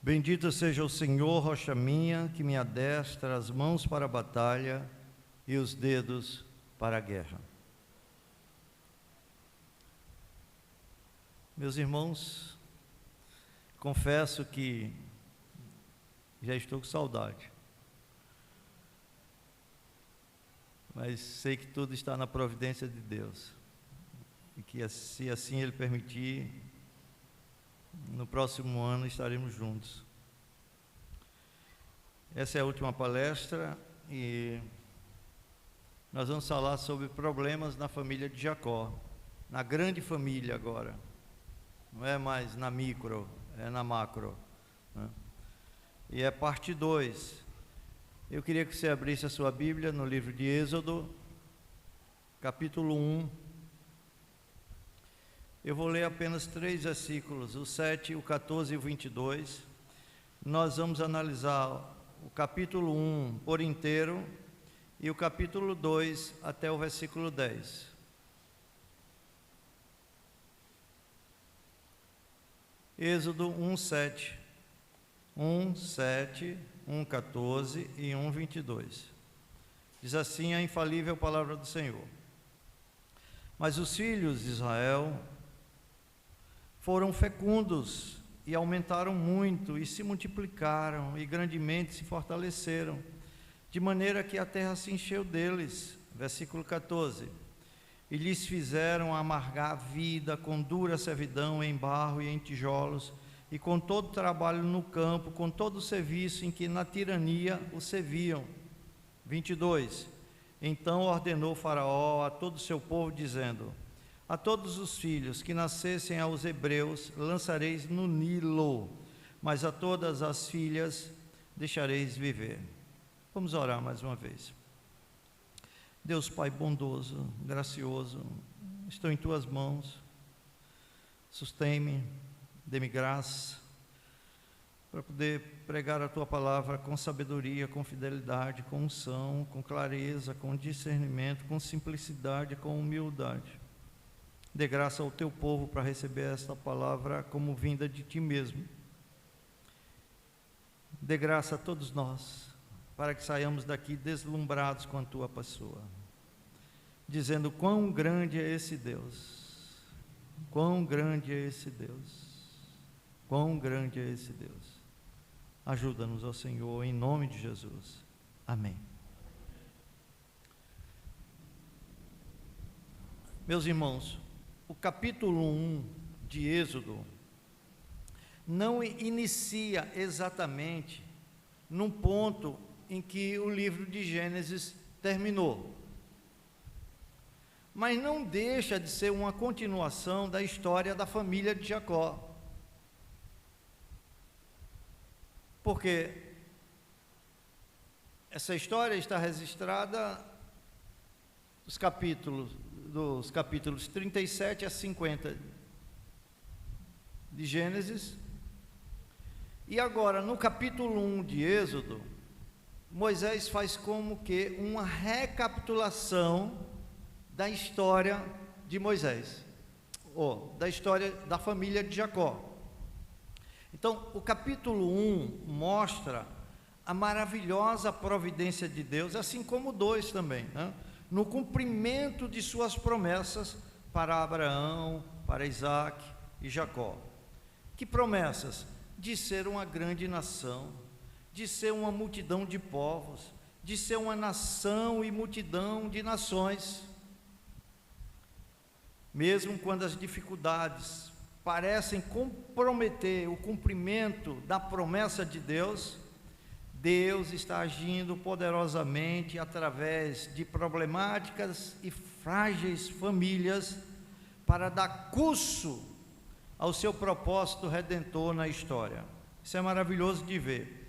Bendito seja o Senhor, rocha minha, que me adestra as mãos para a batalha e os dedos para a guerra. Meus irmãos, confesso que já estou com saudade, mas sei que tudo está na providência de Deus, e que se assim Ele permitir, no próximo ano estaremos juntos. Essa é a última palestra e nós vamos falar sobre problemas na família de Jacó, na grande família agora, não é mais na micro, é na macro, né? E é parte 2. Eu queria que você abrisse a sua Bíblia no livro de Êxodo, capítulo 1. Eu vou ler apenas 3 versículos, o 7, o 14 e o 22. Nós vamos analisar o capítulo 1 por inteiro e o capítulo 2 até o versículo 10. Êxodo 1, 7, 1, 7, 1, 14 e 1, 22. Diz assim a infalível palavra do Senhor: Mas os filhos de Israel foram fecundos e aumentaram muito, e se multiplicaram, e grandemente se fortaleceram, de maneira que a terra se encheu deles. Versículo 14. E lhes fizeram amargar a vida com dura servidão em barro e em tijolos, e com todo trabalho no campo, com todo o serviço em que na tirania o serviam. 22. Então ordenou Faraó a todo o seu povo, dizendo: A todos os filhos que nascessem aos hebreus lançareis no Nilo, mas a todas as filhas deixareis viver. Vamos orar mais uma vez. Deus Pai bondoso, gracioso, estou em Tuas mãos, sustém-me, dê-me graça, para poder pregar a Tua palavra com sabedoria, com fidelidade, com unção, com clareza, com discernimento, com simplicidade, com humildade. Dê graça ao Teu povo para receber esta palavra como vinda de Ti mesmo. Dê graça a todos nós, para que saiamos daqui deslumbrados com a Tua pessoa, dizendo quão grande é esse Deus, quão grande é esse Deus, quão grande é esse Deus. Ajuda-nos, ó Senhor, em nome de Jesus. Amém. Meus irmãos, o capítulo 1 de Êxodo não inicia exatamente num ponto em que o livro de Gênesis terminou, mas não deixa de ser uma continuação da história da família de Jacó, porque essa história está registrada dos capítulos 37 a 50 de Gênesis, e agora no capítulo 1 de Êxodo, Moisés faz como que uma recapitulação da história de Moisés, ou da história da família de Jacó. Então, o capítulo 1 mostra a maravilhosa providência de Deus, assim como o 2 também, né? No cumprimento de suas promessas para Abraão, para Isaac e Jacó. Que promessas? De ser uma grande nação, de ser uma multidão de povos, de ser uma nação e multidão de nações. Mesmo quando as dificuldades parecem comprometer o cumprimento da promessa de Deus, Deus está agindo poderosamente através de problemáticas e frágeis famílias para dar curso ao seu propósito redentor na história. Isso é maravilhoso de ver.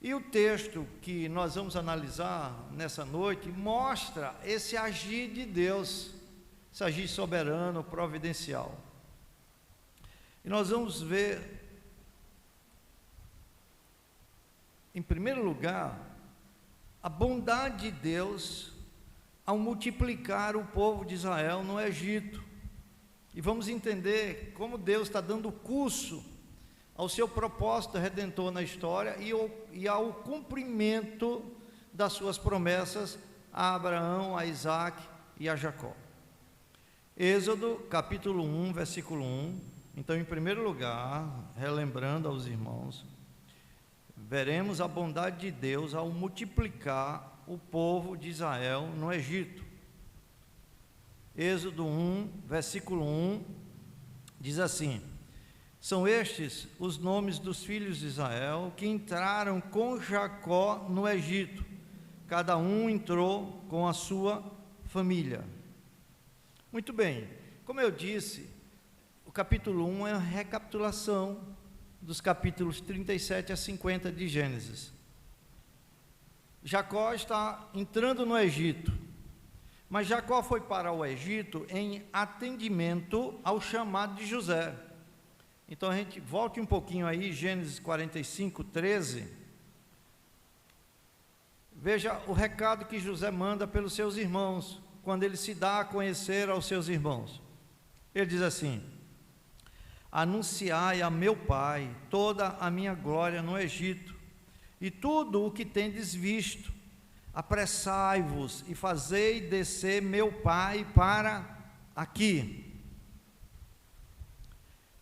E o texto que nós vamos analisar nessa noite mostra esse agir de Deus, esse agir soberano, providencial. E nós vamos ver, em primeiro lugar, a bondade de Deus ao multiplicar o povo de Israel no Egito. E vamos entender como Deus está dando curso ao seu propósito redentor na história e ao cumprimento das suas promessas a Abraão, a Isaac e a Jacó. Êxodo capítulo 1, versículo 1. Então, em primeiro lugar, relembrando aos irmãos, veremos a bondade de Deus ao multiplicar o povo de Israel no Egito. Êxodo 1, versículo 1, diz assim: são estes os nomes dos filhos de Israel que entraram com Jacó no Egito. Cada um entrou com a sua família. Muito bem, como eu disse, o capítulo 1 é a recapitulação dos capítulos 37 a 50 de Gênesis. Jacó está entrando no Egito, mas Jacó foi para o Egito em atendimento ao chamado de José. Então a gente volte um pouquinho aí, Gênesis 45, 13. Veja o recado que José manda pelos seus irmãos, quando ele se dá a conhecer aos seus irmãos. Ele diz assim: anunciai a meu pai toda a minha glória no Egito, e tudo o que tendes visto. Apressai-vos e fazei descer meu pai para aqui.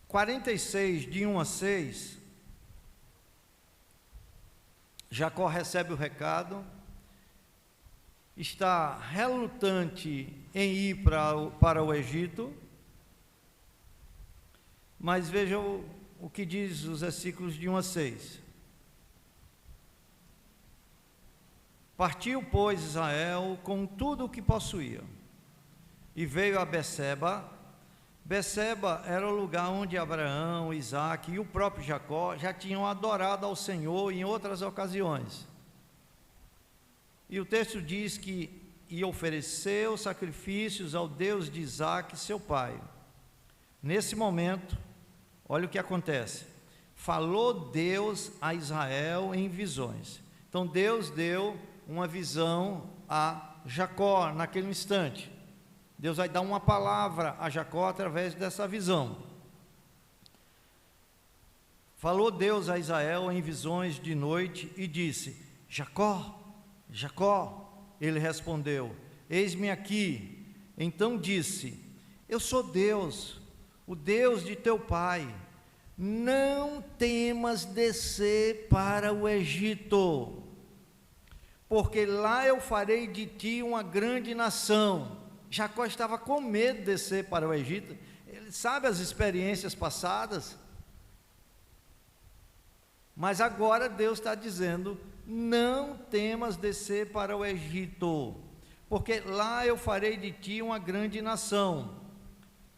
46, de 1 a 6, Jacó recebe o recado, está relutante em ir para o Egito, mas veja o que diz os versículos de 1 a 6. Partiu, pois, Israel com tudo o que possuía, e veio a Beceba. Beceba era o lugar onde Abraão, Isaac e o próprio Jacó já tinham adorado ao Senhor em outras ocasiões. E o texto diz que e ofereceu sacrifícios ao Deus de Isaac, seu pai. Nesse momento, olha o que acontece: falou Deus a Israel em visões. Então Deus deu uma visão a Jacó naquele instante. Deus vai dar uma palavra a Jacó através dessa visão. Falou Deus a Israel em visões de noite e disse: Jacó, Jacó. Ele respondeu: eis-me aqui. Então disse: eu sou Deus, o Deus de teu pai. Não temas descer para o Egito, porque lá eu farei de ti uma grande nação. Jacó estava com medo de descer para o Egito. Ele sabe as experiências passadas, mas agora Deus está dizendo: não temas descer para o Egito, porque lá eu farei de ti uma grande nação.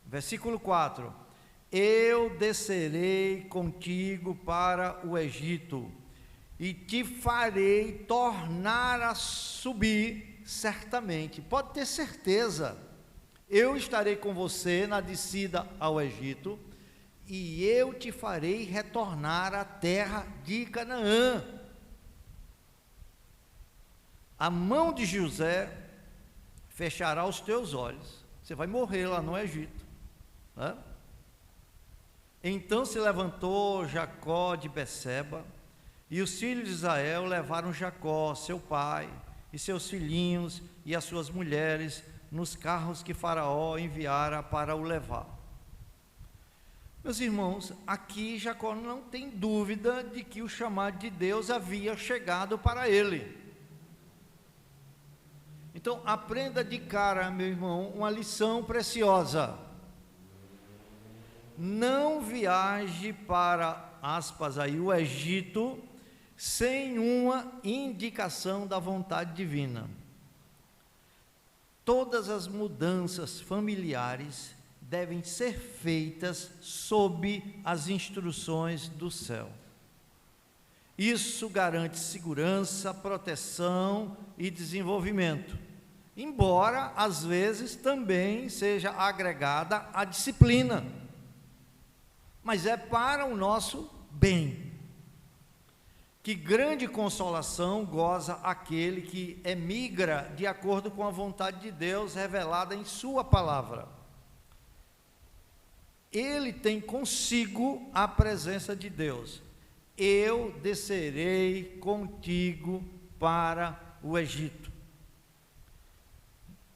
Versículo 4: eu descerei contigo para o Egito, e te farei tornar a subir certamente. Pode ter certeza, eu estarei com você na descida ao Egito, e eu te farei retornar à terra de Canaã. A mão de José fechará os teus olhos. Você vai morrer lá no Egito, né? Então se levantou Jacó de Beceba, e os filhos de Israel levaram Jacó, seu pai, e seus filhinhos e as suas mulheres nos carros que Faraó enviara para o levar. Meus irmãos, aqui Jacó não tem dúvida de que o chamado de Deus havia chegado para ele. Então aprenda de cara, meu irmão, uma lição preciosa: não viaje para, aspas aí, o Egito sem uma indicação da vontade divina. Todas as mudanças familiares devem ser feitas sob as instruções do céu. Isso garante segurança, proteção e desenvolvimento, embora às vezes também seja agregada a disciplina, mas é para o nosso bem. Que grande consolação goza aquele que emigra de acordo com a vontade de Deus revelada em sua palavra. ele tem consigo a presença de Deus. Eu descerei contigo para o Egito.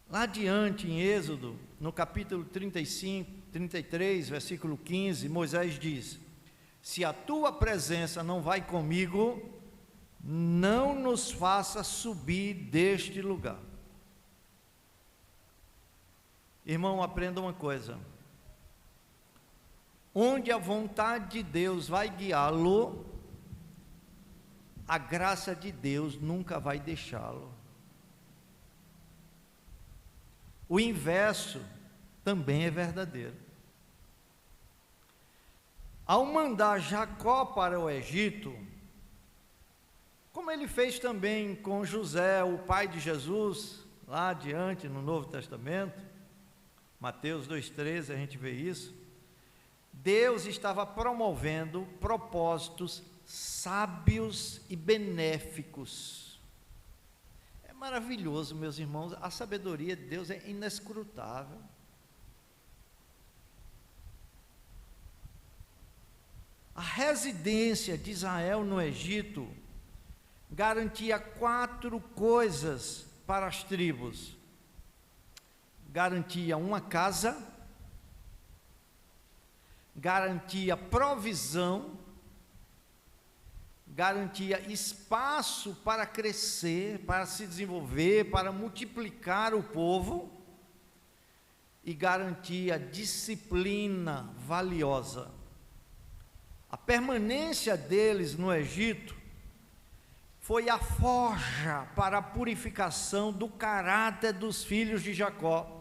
Lá adiante, em Êxodo, no capítulo 33, versículo 15, Moisés diz: se a tua presença não vai comigo, não nos faça subir deste lugar. Irmão, aprenda uma coisa: onde a vontade de Deus vai guiá-lo, a graça de Deus nunca vai deixá-lo. O inverso também é verdadeiro. Ao mandar Jacó para o Egito, como ele fez também com José, o pai de Jesus, lá adiante no Novo Testamento, Mateus 2,13, a gente vê isso. Deus estava promovendo propósitos sábios e benéficos. É maravilhoso, meus irmãos, a sabedoria de Deus é inescrutável. A residência de Israel no Egito garantia 4 coisas para as tribos. Garantia uma casa, garantia provisão, garantia espaço para crescer, para se desenvolver, para multiplicar o povo, e garantia disciplina valiosa. A permanência deles no Egito foi a forja para a purificação do caráter dos filhos de Jacó.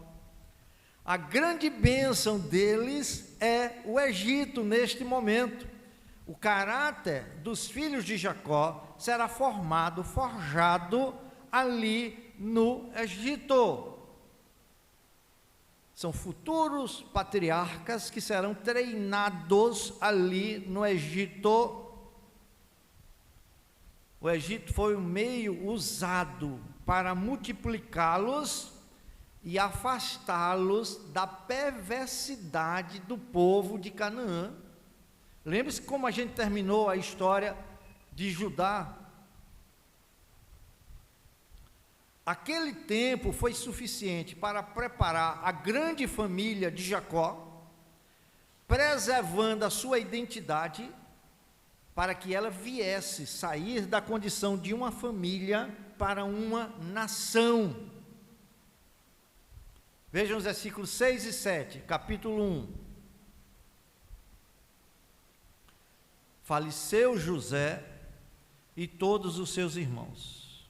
A grande bênção deles é o Egito neste momento. O caráter dos filhos de Jacó será forjado ali no Egito. São futuros patriarcas que serão treinados ali no Egito. O Egito foi um meio usado para multiplicá-los e afastá-los da perversidade do povo de Canaã. Lembre-se como a gente terminou a história de Judá. Aquele tempo foi suficiente para preparar a grande família de Jacó, preservando a sua identidade, para que ela viesse sair da condição de uma família para uma nação. Vejam os versículos 6 e 7, capítulo 1. Faleceu José e todos os seus irmãos,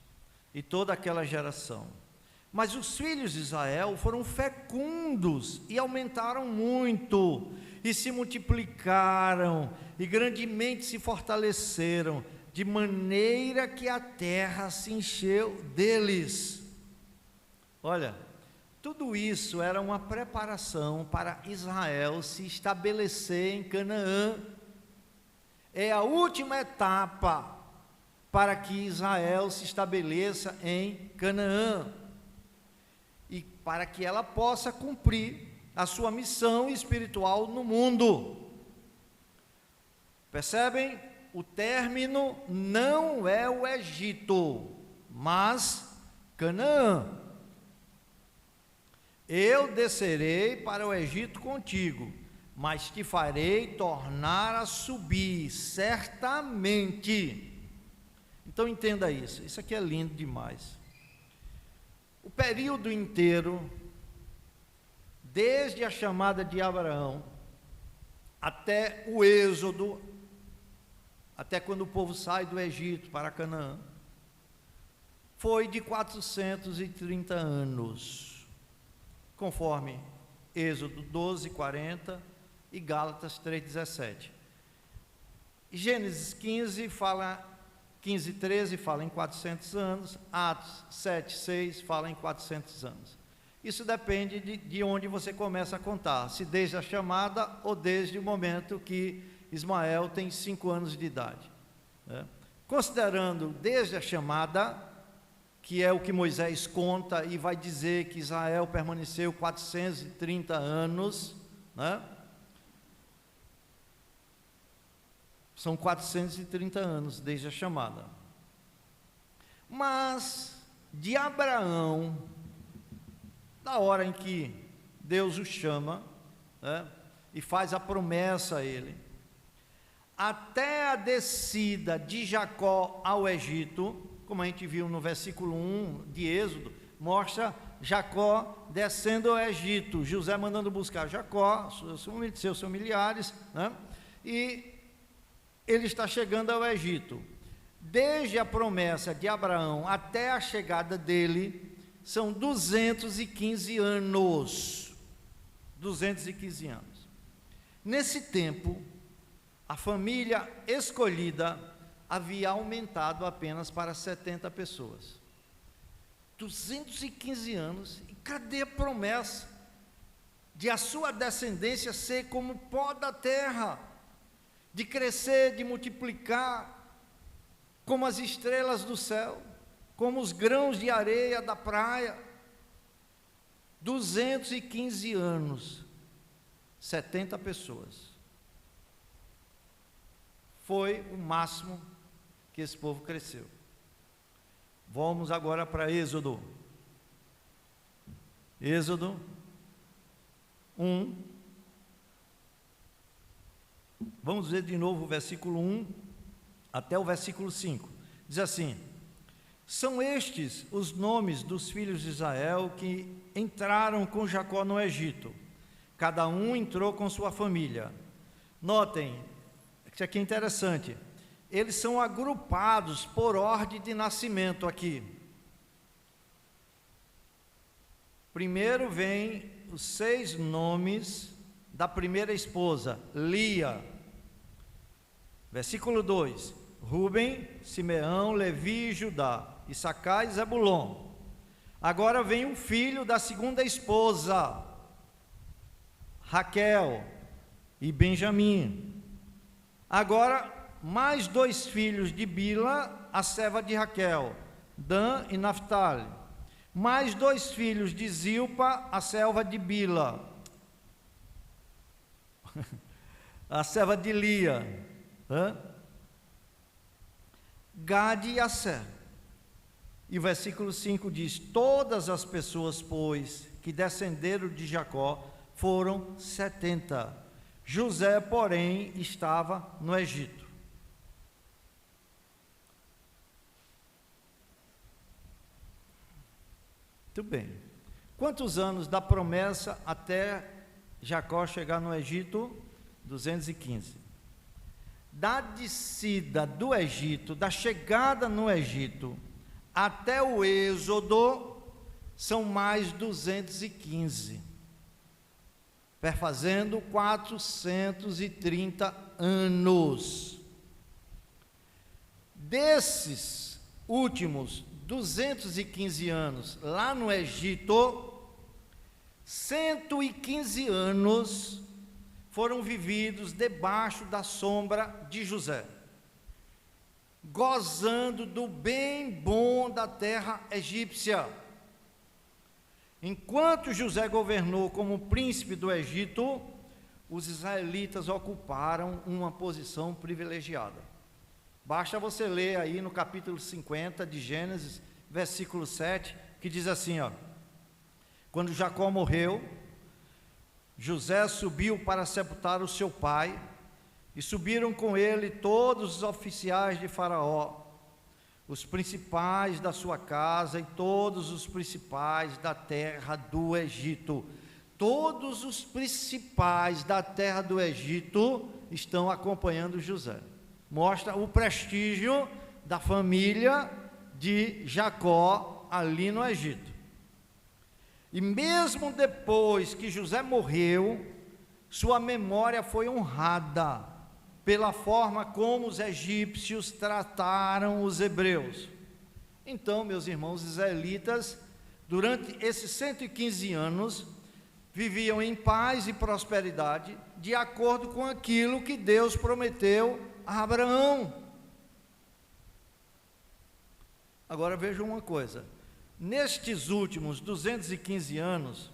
e toda aquela geração. Mas os filhos de Israel foram fecundos e aumentaram muito, e se multiplicaram, e grandemente se fortaleceram, de maneira que a terra se encheu deles. Olha, tudo isso era uma preparação para Israel se estabelecer em Canaã. É a última etapa para que Israel se estabeleça em Canaã, e para que ela possa cumprir a sua missão espiritual no mundo. Percebem? O término não é o Egito, mas Canaã. Eu descerei para o Egito contigo, mas te farei tornar a subir, certamente. Então entenda isso, isso aqui é lindo demais. O período inteiro, desde a chamada de Abraão, até o Êxodo, até quando o povo sai do Egito para Canaã, foi de 430 anos, conforme Êxodo 12, 40 e Gálatas 3,17. Gênesis 15, 13 fala em 400 anos, Atos 7, 6 fala em 400 anos. Isso depende de onde você começa a contar, se desde a chamada ou desde o momento que Ismael tem 5 anos de idade, né? Considerando desde a chamada, que é o que Moisés conta e vai dizer que Israel permaneceu 430 anos, né? São 430 anos desde a chamada. Mas de Abraão, da hora em que Deus o chama, né, e faz a promessa a ele, até a descida de Jacó ao Egito, como a gente viu no versículo 1 de Êxodo, mostra Jacó descendo ao Egito, José mandando buscar Jacó, seus familiares, né, e ele está chegando ao Egito. Desde a promessa de Abraão até a chegada dele, são 215 anos. 215 anos. Nesse tempo, a família escolhida havia aumentado apenas para 70 pessoas. 215 anos, e cadê a promessa de a sua descendência ser como pó da terra, de crescer, de multiplicar, como as estrelas do céu, como os grãos de areia da praia? 215 anos, 70 pessoas. Foi o máximo que esse povo cresceu. Vamos agora para Êxodo. Êxodo 1. Vamos ver de novo o versículo 1 até o versículo 5. Diz assim: são estes os nomes dos filhos de Israel que entraram com Jacó no Egito. Cada um entrou com sua família. Notem, isso aqui é interessante. Eles são agrupados por ordem de nascimento aqui. Primeiro vem os 6 nomes da primeira esposa, Lia. Versículo 2: Rúben, Simeão, Levi e Judá, Issacar e Zebulon. Agora vem o filho da segunda esposa, Raquel e Benjamim. Agora, mais 2 filhos de Bila, a serva de Raquel, Dan e Naphtali. Mais 2 filhos de Zilpa, a serva de Bila, a serva de Lia, Gade e Asser. E o versículo 5 diz: todas as pessoas, pois, que descenderam de Jacó foram 70. José, porém, estava no Egito. Muito bem. Quantos anos da promessa até Jacó chegar no Egito? 215. Da descida do Egito, da chegada no Egito, até o Êxodo, são mais 215, perfazendo 430 anos. Desses últimos 215 anos lá no Egito, 115 anos foram vividos debaixo da sombra de José, gozando do bem bom da terra egípcia. Enquanto José governou como príncipe do Egito, os israelitas ocuparam uma posição privilegiada. Basta você ler aí no capítulo 50 de Gênesis, versículo 7, que diz assim, quando Jacó morreu, José subiu para sepultar o seu pai, e subiram com ele todos os oficiais de Faraó, os principais da sua casa e todos os principais da terra do Egito. Todos os principais da terra do Egito estão acompanhando José. Mostra o prestígio da família de Jacó ali no Egito. E mesmo depois que José morreu, sua memória foi honrada pela forma como os egípcios trataram os hebreus. Então, meus irmãos israelitas, durante esses 115 anos, viviam em paz e prosperidade, de acordo com aquilo que Deus prometeu a Abraão. Agora vejam uma coisa, nestes últimos 215 anos,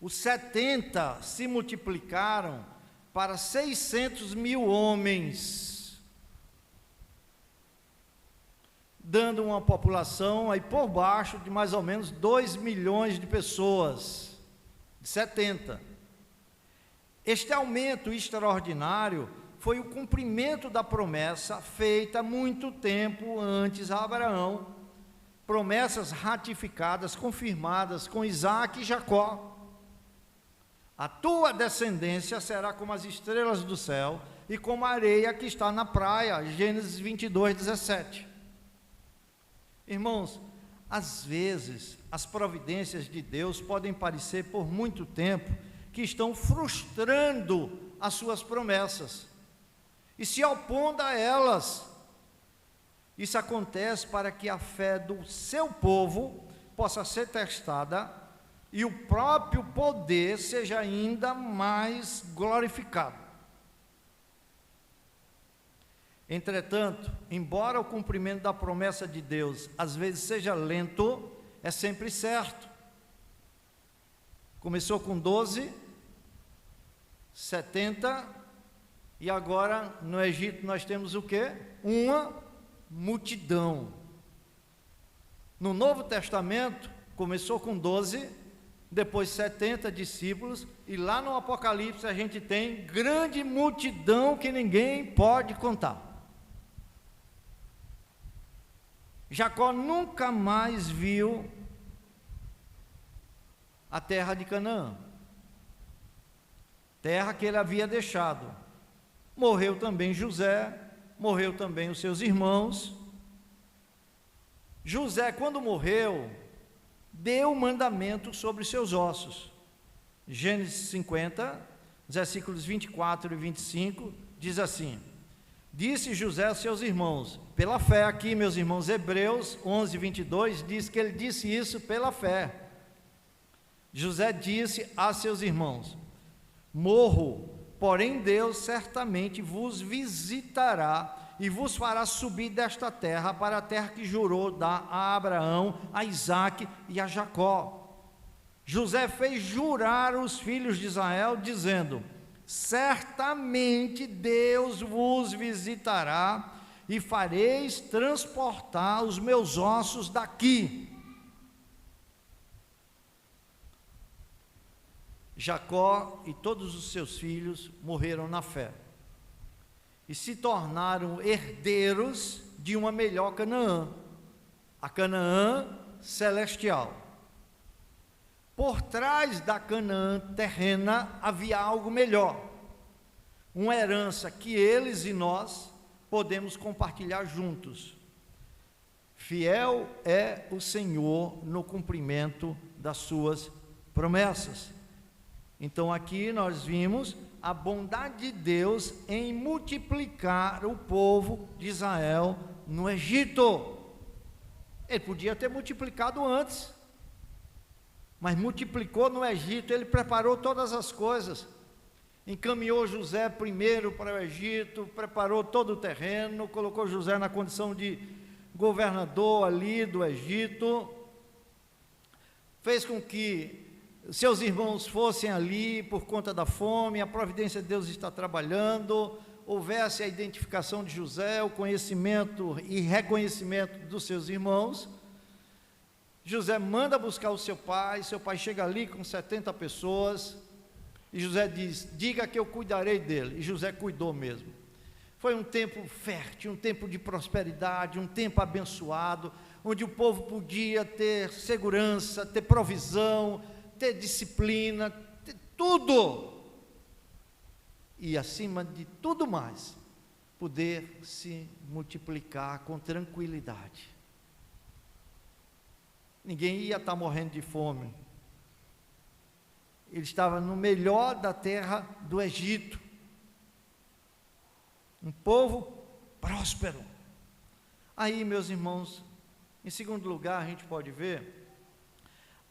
os 70 se multiplicaram para 600 mil homens, dando uma população aí por baixo de mais ou menos 2 milhões de pessoas, de 70. Este aumento extraordinário foi o cumprimento da promessa feita muito tempo antes a Abraão, promessas ratificadas, confirmadas com Isaac e Jacó. A tua descendência será como as estrelas do céu e como a areia que está na praia. Gênesis 22, 17. Irmãos, às vezes as providências de Deus podem parecer por muito tempo que estão frustrando as suas promessas e se opondo a elas. Isso acontece para que a fé do seu povo possa ser testada e o próprio poder seja ainda mais glorificado. Entretanto, embora o cumprimento da promessa de Deus às vezes seja lento, é sempre certo. Começou com 12, 70, e agora no Egito nós temos o quê? Uma multidão. No Novo Testamento começou com 12, depois 70 discípulos, e lá no Apocalipse a gente tem grande multidão que ninguém pode contar. Jacó nunca mais viu a terra de Canaã, terra que ele havia deixado. Morreu também José, morreu também os seus irmãos. José, quando morreu, deu mandamento sobre seus ossos. Gênesis 50, versículos 24 e 25, diz assim: disse José a seus irmãos, pela fé, aqui meus irmãos, Hebreus 11, 22, diz que ele disse isso pela fé. José disse a seus irmãos: morro, porém Deus certamente vos visitará e vos fará subir desta terra para a terra que jurou dar a Abraão, a Isaque e a Jacó. José fez jurar os filhos de Israel, dizendo: certamente Deus vos visitará e fareis transportar os meus ossos daqui. Jacó e todos os seus filhos morreram na fé e se tornaram herdeiros de uma melhor Canaã, a Canaã celestial. Por trás da Canaã terrena havia algo melhor, uma herança que eles e nós podemos compartilhar juntos. Fiel é o Senhor no cumprimento das suas promessas. Então aqui nós vimos a bondade de Deus em multiplicar o povo de Israel no Egito. Ele podia ter multiplicado antes, mas multiplicou no Egito. Ele preparou todas as coisas, encaminhou José primeiro para o Egito, preparou todo o terreno, colocou José na condição de governador ali do Egito, fez com que seus irmãos fossem ali por conta da fome. A providência de Deus está trabalhando, houvesse a identificação de José, o conhecimento e reconhecimento dos seus irmãos. José manda buscar o seu pai chega ali com 70 pessoas, e José diz: diga que eu cuidarei dele, e José cuidou mesmo. Foi um tempo fértil, um tempo de prosperidade, um tempo abençoado, onde o povo podia ter segurança, ter provisão, ter disciplina, ter tudo, e acima de tudo mais, poder se multiplicar com tranquilidade. Ninguém ia estar morrendo de fome. Ele estava no melhor da terra do Egito, um povo próspero. Aí, meus irmãos, em segundo lugar, a gente pode ver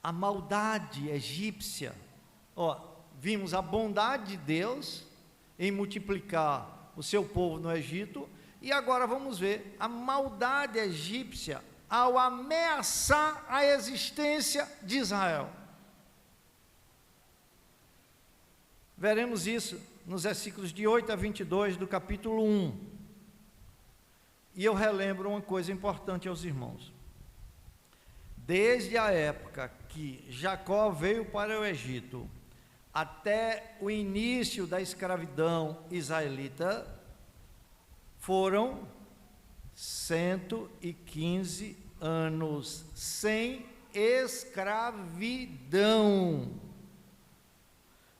a maldade egípcia. Vimos a bondade de Deus em multiplicar o seu povo no Egito, e agora vamos ver a maldade egípcia ao ameaçar a existência de Israel. Veremos isso nos versículos de 8 a 22 do capítulo 1. E eu relembro uma coisa importante aos irmãos. Desde a época que Jacó veio para o Egito, até o início da escravidão israelita, foram 115 anos sem escravidão.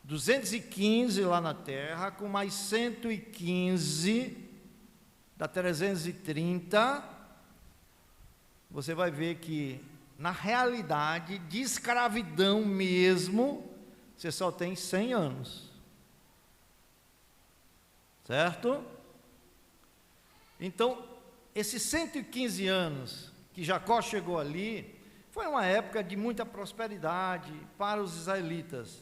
215 lá na terra, com mais 115, dá 330, você vai ver que, na realidade, de escravidão mesmo, você só tem 100 anos. Certo? Então, esses 115 anos que Jacó chegou ali, foi uma época de muita prosperidade para os israelitas.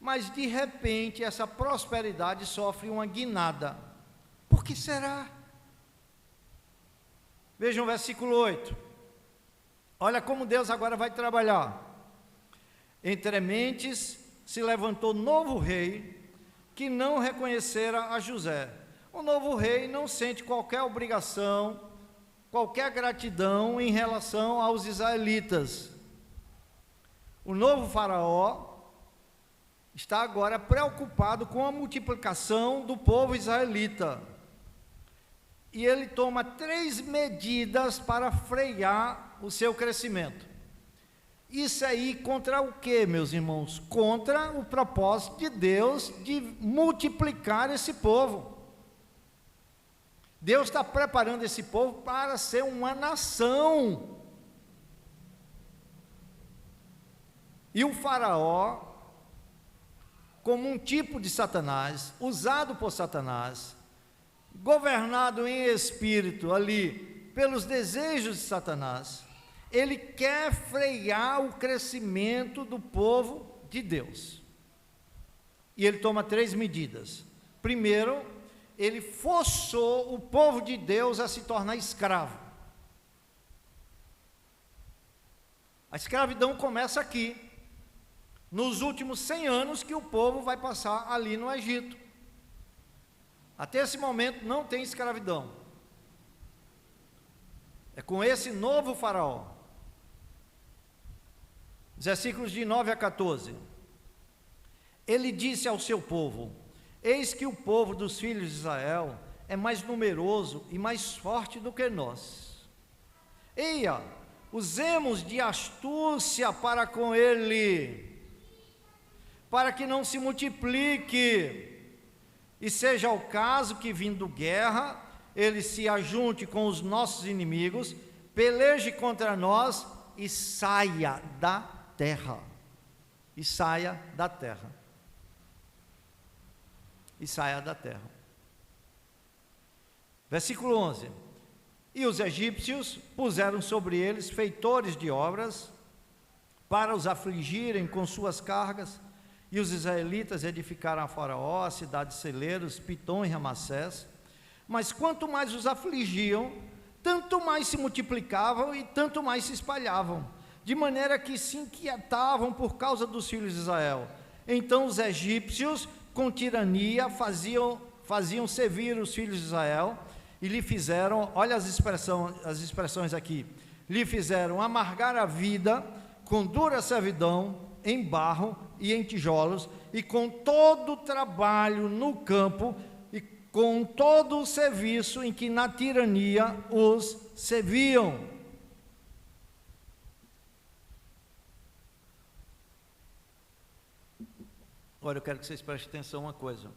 Mas, de repente, essa prosperidade sofre uma guinada. Por que será? Vejam o versículo 8. Olha como Deus agora vai trabalhar. Entre mentes se levantou novo rei, que não reconhecera a José. O novo rei não sente qualquer obrigação, qualquer gratidão em relação aos israelitas. O novo faraó está agora preocupado com a multiplicação do povo israelita. E ele toma 3 medidas para frear o seu crescimento. Isso aí contra o quê, meus irmãos? Contra o propósito de Deus de multiplicar esse povo. Deus está preparando esse povo para ser uma nação. E o faraó, como um tipo de Satanás, usado por Satanás, governado em espírito ali pelos desejos de Satanás, ele quer frear o crescimento do povo de Deus. E ele toma 3 medidas. Primeiro, ele forçou o povo de Deus a se tornar escravo. A escravidão começa aqui, nos últimos 100 anos que o povo vai passar ali no Egito. Até esse momento não tem escravidão. É com esse novo faraó. Versículos de 9 a 14. Ele disse ao seu povo: eis que o povo dos filhos de Israel é mais numeroso e mais forte do que nós. Eia, usemos de astúcia para com ele, para que não se multiplique, e seja o caso que, vindo guerra, ele se ajunte com os nossos inimigos, peleje contra nós e saia da terra. E saia da terra. E saia da terra. Versículo 11. E os egípcios puseram sobre eles feitores de obras, para os afligirem com suas cargas, e os israelitas edificaram a Faraó, a cidade de celeiros, Pitom e Ramassés. Mas quanto mais os afligiam, tanto mais se multiplicavam e tanto mais se espalhavam, de maneira que se inquietavam por causa dos filhos de Israel. Então os egípcios, com tirania, faziam servir os filhos de Israel, e lhe fizeram, olha as expressões aqui, lhe fizeram amargar a vida com dura servidão, em barro e em tijolos, e com todo o trabalho no campo, e com todo o serviço em que na tirania os serviam. Agora eu quero que vocês prestem atenção a uma coisa.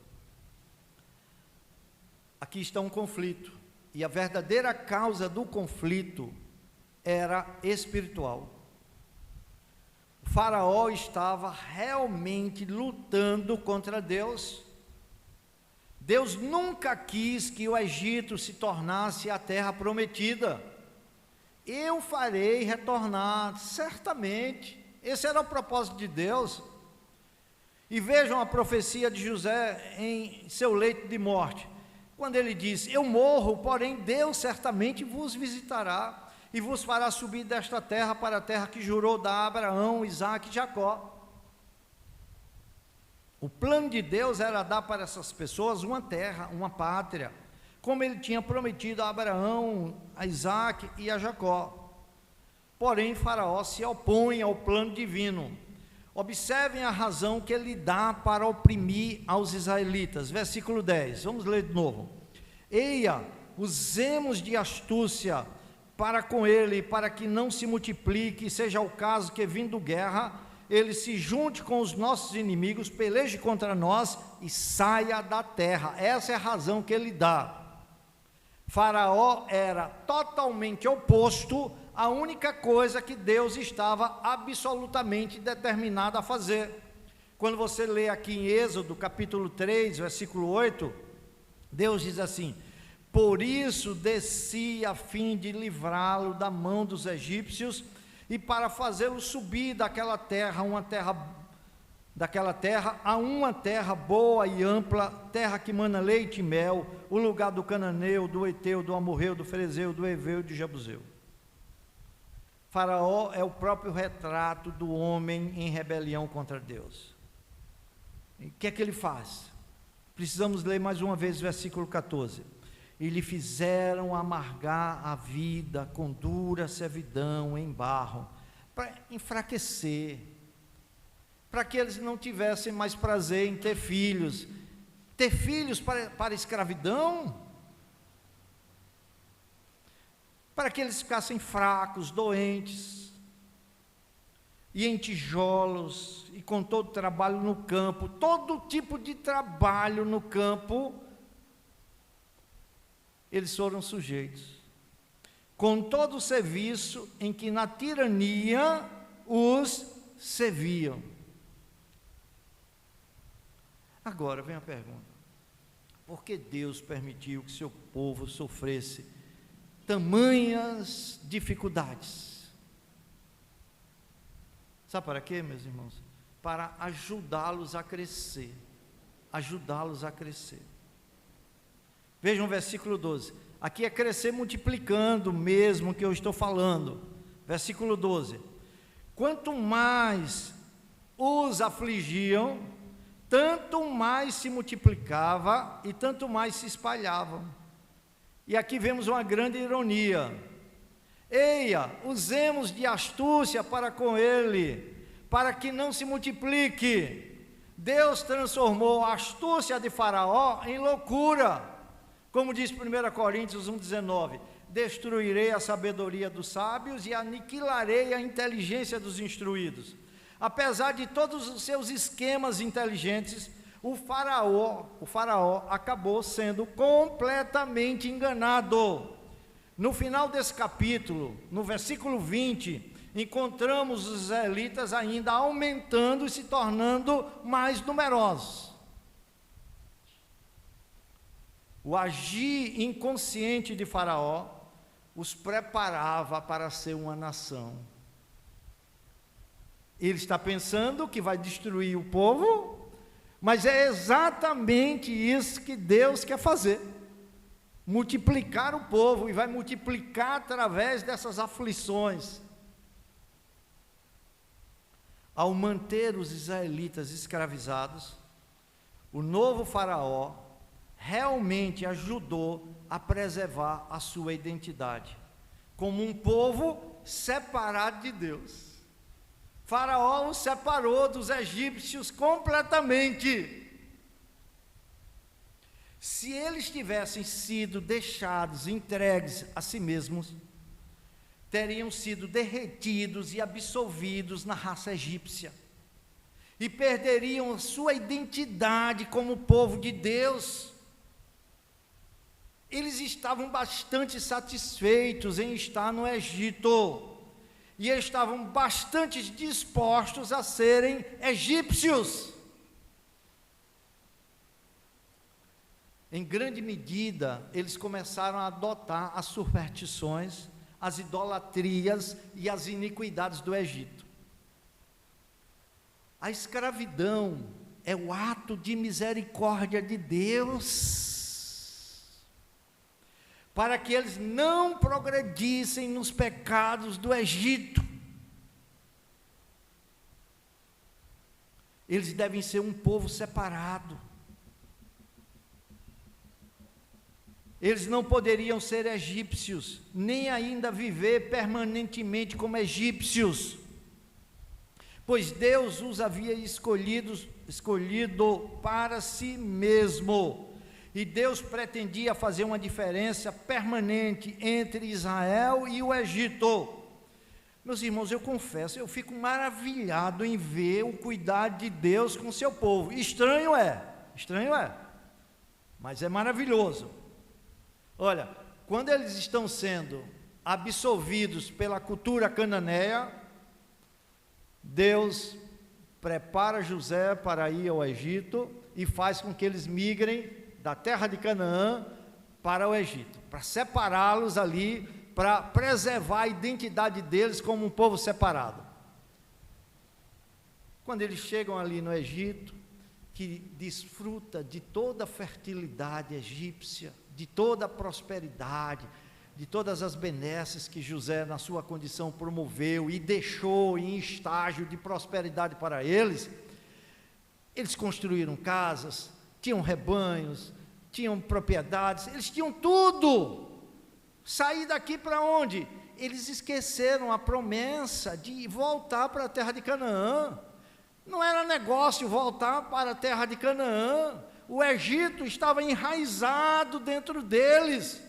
Aqui está um conflito, e a verdadeira causa do conflito era espiritual. O faraó estava realmente lutando contra Deus. Deus nunca quis que o Egito se tornasse a terra prometida. Eu farei retornar, certamente. Esse era o propósito de Deus. E vejam a profecia de José em seu leito de morte, quando ele diz: eu morro, porém Deus certamente vos visitará, e vos fará subir desta terra para a terra que jurou dar a Abraão, Isaque e Jacó. O plano de Deus era dar para essas pessoas uma terra, uma pátria, como ele tinha prometido a Abraão, a Isaque e a Jacó. Porém, Faraó se opõe ao plano divino. Observem a razão que ele dá para oprimir aos israelitas. Versículo 10, vamos ler de novo. Eia, usemos de astúcia para com ele, para que não se multiplique, seja o caso que, vindo guerra, ele se junte com os nossos inimigos, peleje contra nós e saia da terra. Essa é a razão que ele dá. Faraó era totalmente oposto à única coisa que Deus estava absolutamente determinado a fazer. Quando você lê aqui em Êxodo, capítulo 3, versículo 8, Deus diz assim: por isso desci a fim de livrá-lo da mão dos egípcios e para fazê-lo subir daquela terra a uma terra boa e ampla, terra que mana leite e mel, o lugar do cananeu, do eteu, do amorreu, do ferezeu, do heveu e do jebuseu. Faraó é o próprio retrato do homem em rebelião contra Deus. E o que é que ele faz? Precisamos ler mais uma vez o versículo 14. E lhe fizeram amargar a vida com dura servidão em barro, para enfraquecer, para que eles não tivessem mais prazer em ter filhos. Ter filhos para escravidão? Para que eles ficassem fracos, doentes, e em tijolos, e com todo trabalho no campo, todo tipo de trabalho no campo, eles foram sujeitos, com todo o serviço em que na tirania os serviam. Agora vem a pergunta: por que Deus permitiu que seu povo sofresse tamanhas dificuldades? Sabe para quê, meus irmãos? Para ajudá-los a crescer, ajudá-los a crescer. Vejam o versículo 12, aqui é crescer multiplicando mesmo que eu estou falando. Versículo 12, quanto mais os afligiam, tanto mais se multiplicava e tanto mais se espalhavam. E aqui vemos uma grande ironia. Eia, usemos de astúcia para com ele, para que não se multiplique. Deus transformou a astúcia de Faraó em loucura. Como diz 1 Coríntios 1,19, destruirei a sabedoria dos sábios e aniquilarei a inteligência dos instruídos. Apesar de todos os seus esquemas inteligentes, o faraó acabou sendo completamente enganado. No final desse capítulo, no versículo 20, encontramos os israelitas ainda aumentando e se tornando mais numerosos. O agir inconsciente de Faraó os preparava para ser uma nação. Ele está pensando que vai destruir o povo, mas é exatamente isso que Deus quer fazer: multiplicar o povo, e vai multiplicar através dessas aflições. Ao manter os israelitas escravizados, o novo Faraó realmente ajudou a preservar a sua identidade, como um povo separado de Deus. Faraó os separou dos egípcios completamente. Se eles tivessem sido deixados, entregues a si mesmos, teriam sido derretidos e absolvidos na raça egípcia, e perderiam a sua identidade como povo de Deus. Eles estavam bastante satisfeitos em estar no Egito, e estavam bastante dispostos a serem egípcios. Em grande medida, eles começaram a adotar as superstições, as idolatrias e as iniquidades do Egito. A escravidão é o ato de misericórdia de Deus, para que eles não progredissem nos pecados do Egito. Eles devem ser um povo separado. Eles não poderiam ser egípcios, nem ainda viver permanentemente como egípcios, pois Deus os havia escolhido para si mesmo, e Deus pretendia fazer uma diferença permanente entre Israel e o Egito. Meus irmãos, eu confesso, eu fico maravilhado em ver o cuidado de Deus com o seu povo. Estranho é, mas é maravilhoso. Olha, quando eles estão sendo absolvidos pela cultura cananeia, Deus prepara José para ir ao Egito e faz com que eles migrem da terra de Canaã para o Egito, para separá-los ali, para preservar a identidade deles como um povo separado. Quando eles chegam ali no Egito, que desfruta de toda a fertilidade egípcia, de toda a prosperidade, de todas as benesses que José, na sua condição, promoveu e deixou em estágio de prosperidade para eles, eles construíram casas, tinham rebanhos, tinham propriedades, eles tinham tudo. Sair daqui para onde? Eles esqueceram a promessa de voltar para a terra de Canaã. Não era negócio voltar para a terra de Canaã. O Egito estava enraizado dentro deles.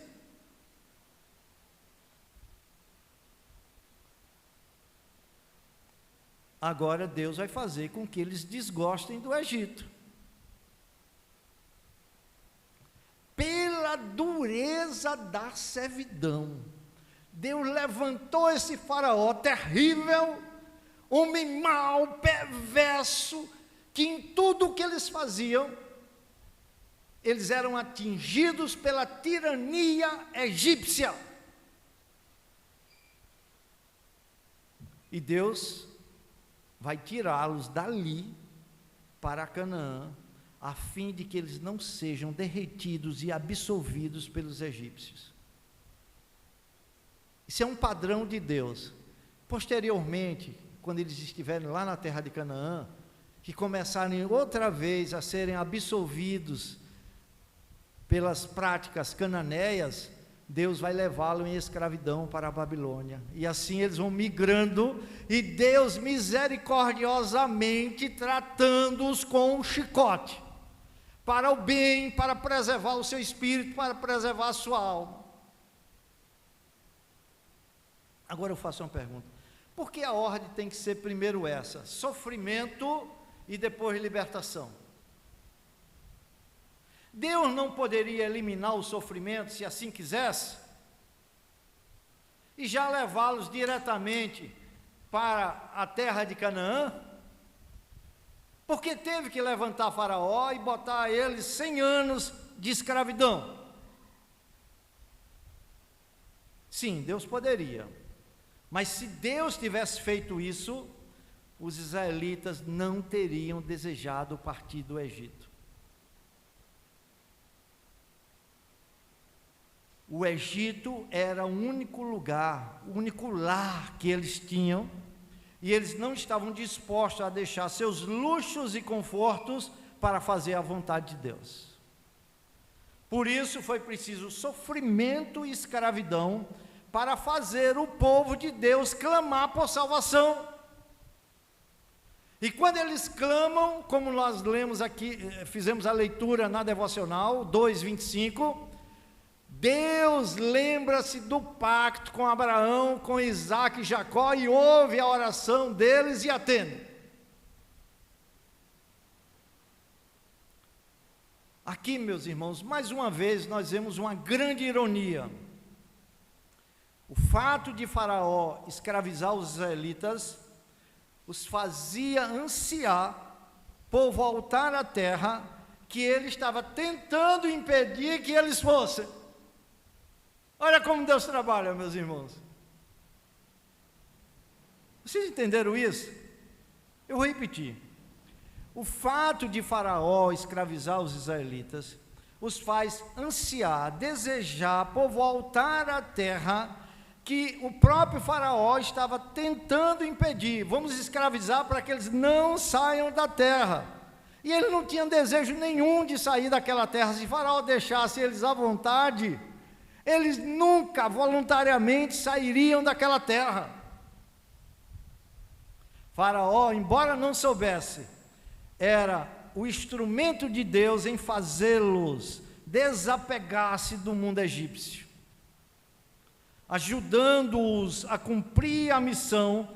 Agora Deus vai fazer com que eles desgostem do Egito. Pela dureza da servidão, Deus levantou esse faraó terrível, homem mau, perverso, que em tudo o que eles faziam, eles eram atingidos pela tirania egípcia. E Deus vai tirá-los dali para Canaã, a fim de que eles não sejam derretidos e absolvidos pelos egípcios. Isso é um padrão de Deus. Posteriormente, quando eles estiverem lá na terra de Canaã, que começarem outra vez a serem absolvidos pelas práticas cananeias, Deus vai levá-lo em escravidão para a Babilônia, e assim eles vão migrando, e Deus misericordiosamente tratando-os com um chicote, para o bem, para preservar o seu espírito, para preservar a sua alma. Agora eu faço uma pergunta: por que a ordem tem que ser primeiro essa? Sofrimento e depois libertação. Deus não poderia eliminar o sofrimento, se assim quisesse, e já levá-los diretamente para a terra de Canaã? Porque teve que levantar Faraó e botar eles 100 anos de escravidão? Sim, Deus poderia, mas se Deus tivesse feito isso, os israelitas não teriam desejado partir do Egito. O Egito era o único lugar, o único lar que eles tinham, e eles não estavam dispostos a deixar seus luxos e confortos para fazer a vontade de Deus. Por isso foi preciso sofrimento e escravidão para fazer o povo de Deus clamar por salvação. E quando eles clamam, como nós lemos aqui, fizemos a leitura na devocional 2:25, Deus lembra-se do pacto com Abraão, com Isaac e Jacó, e ouve a oração deles e atende. Aqui, meus irmãos, mais uma vez nós vemos uma grande ironia. O fato de Faraó escravizar os israelitas os fazia ansiar por voltar à terra que ele estava tentando impedir que eles fossem. Olha como Deus trabalha, meus irmãos. Vocês entenderam isso? Eu vou repetir. O fato de Faraó escravizar os israelitas os faz ansiar, desejar por voltar à terra que o próprio Faraó estava tentando impedir. Vamos escravizar para que eles não saiam da terra. E ele não tinha desejo nenhum de sair daquela terra. Se Faraó deixasse eles à vontade, eles nunca voluntariamente sairiam daquela terra. Faraó, embora não soubesse, era o instrumento de Deus em fazê-los desapegar-se do mundo egípcio, ajudando-os a cumprir a missão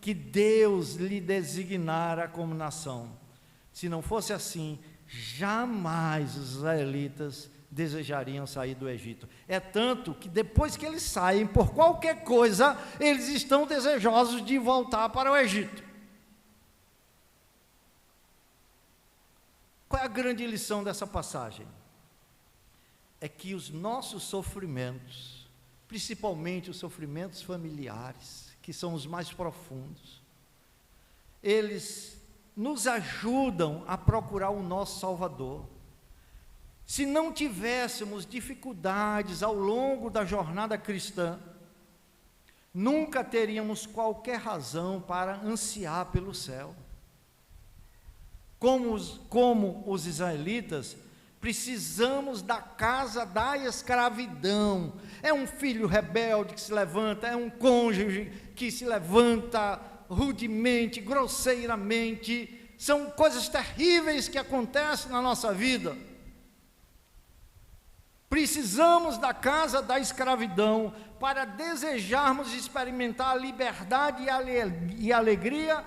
que Deus lhe designara como nação. Se não fosse assim, jamais os israelitas desejariam sair do Egito. É tanto que depois que eles saem, por qualquer coisa, eles estão desejosos de voltar para o Egito. Qual é a grande lição dessa passagem? É que os nossos sofrimentos, principalmente os sofrimentos familiares, que são os mais profundos, eles nos ajudam a procurar o nosso Salvador. Se não tivéssemos dificuldades ao longo da jornada cristã, nunca teríamos qualquer razão para ansiar pelo céu. Como os israelitas, precisamos da casa da escravidão. É um filho rebelde que se levanta, é um cônjuge que se levanta rudemente, grosseiramente. São coisas terríveis que acontecem na nossa vida. Precisamos da casa da escravidão para desejarmos experimentar a liberdade e a alegria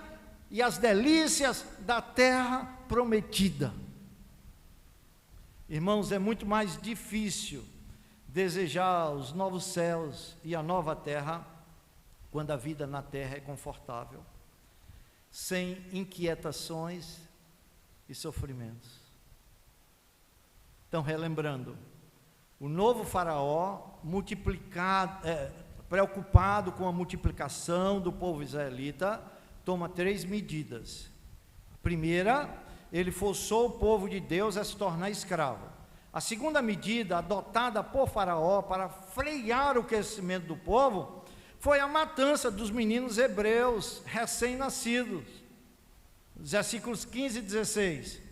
e as delícias da terra prometida. Irmãos, é muito mais difícil desejar os novos céus e a nova terra quando a vida na terra é confortável, sem inquietações e sofrimentos. Então, relembrando, o novo faraó, preocupado com a multiplicação do povo israelita, toma 3 medidas. A primeira, ele forçou o povo de Deus a se tornar escravo. A segunda medida, adotada por Faraó para frear o crescimento do povo, foi a matança dos meninos hebreus recém-nascidos. Versículos 15 e 16.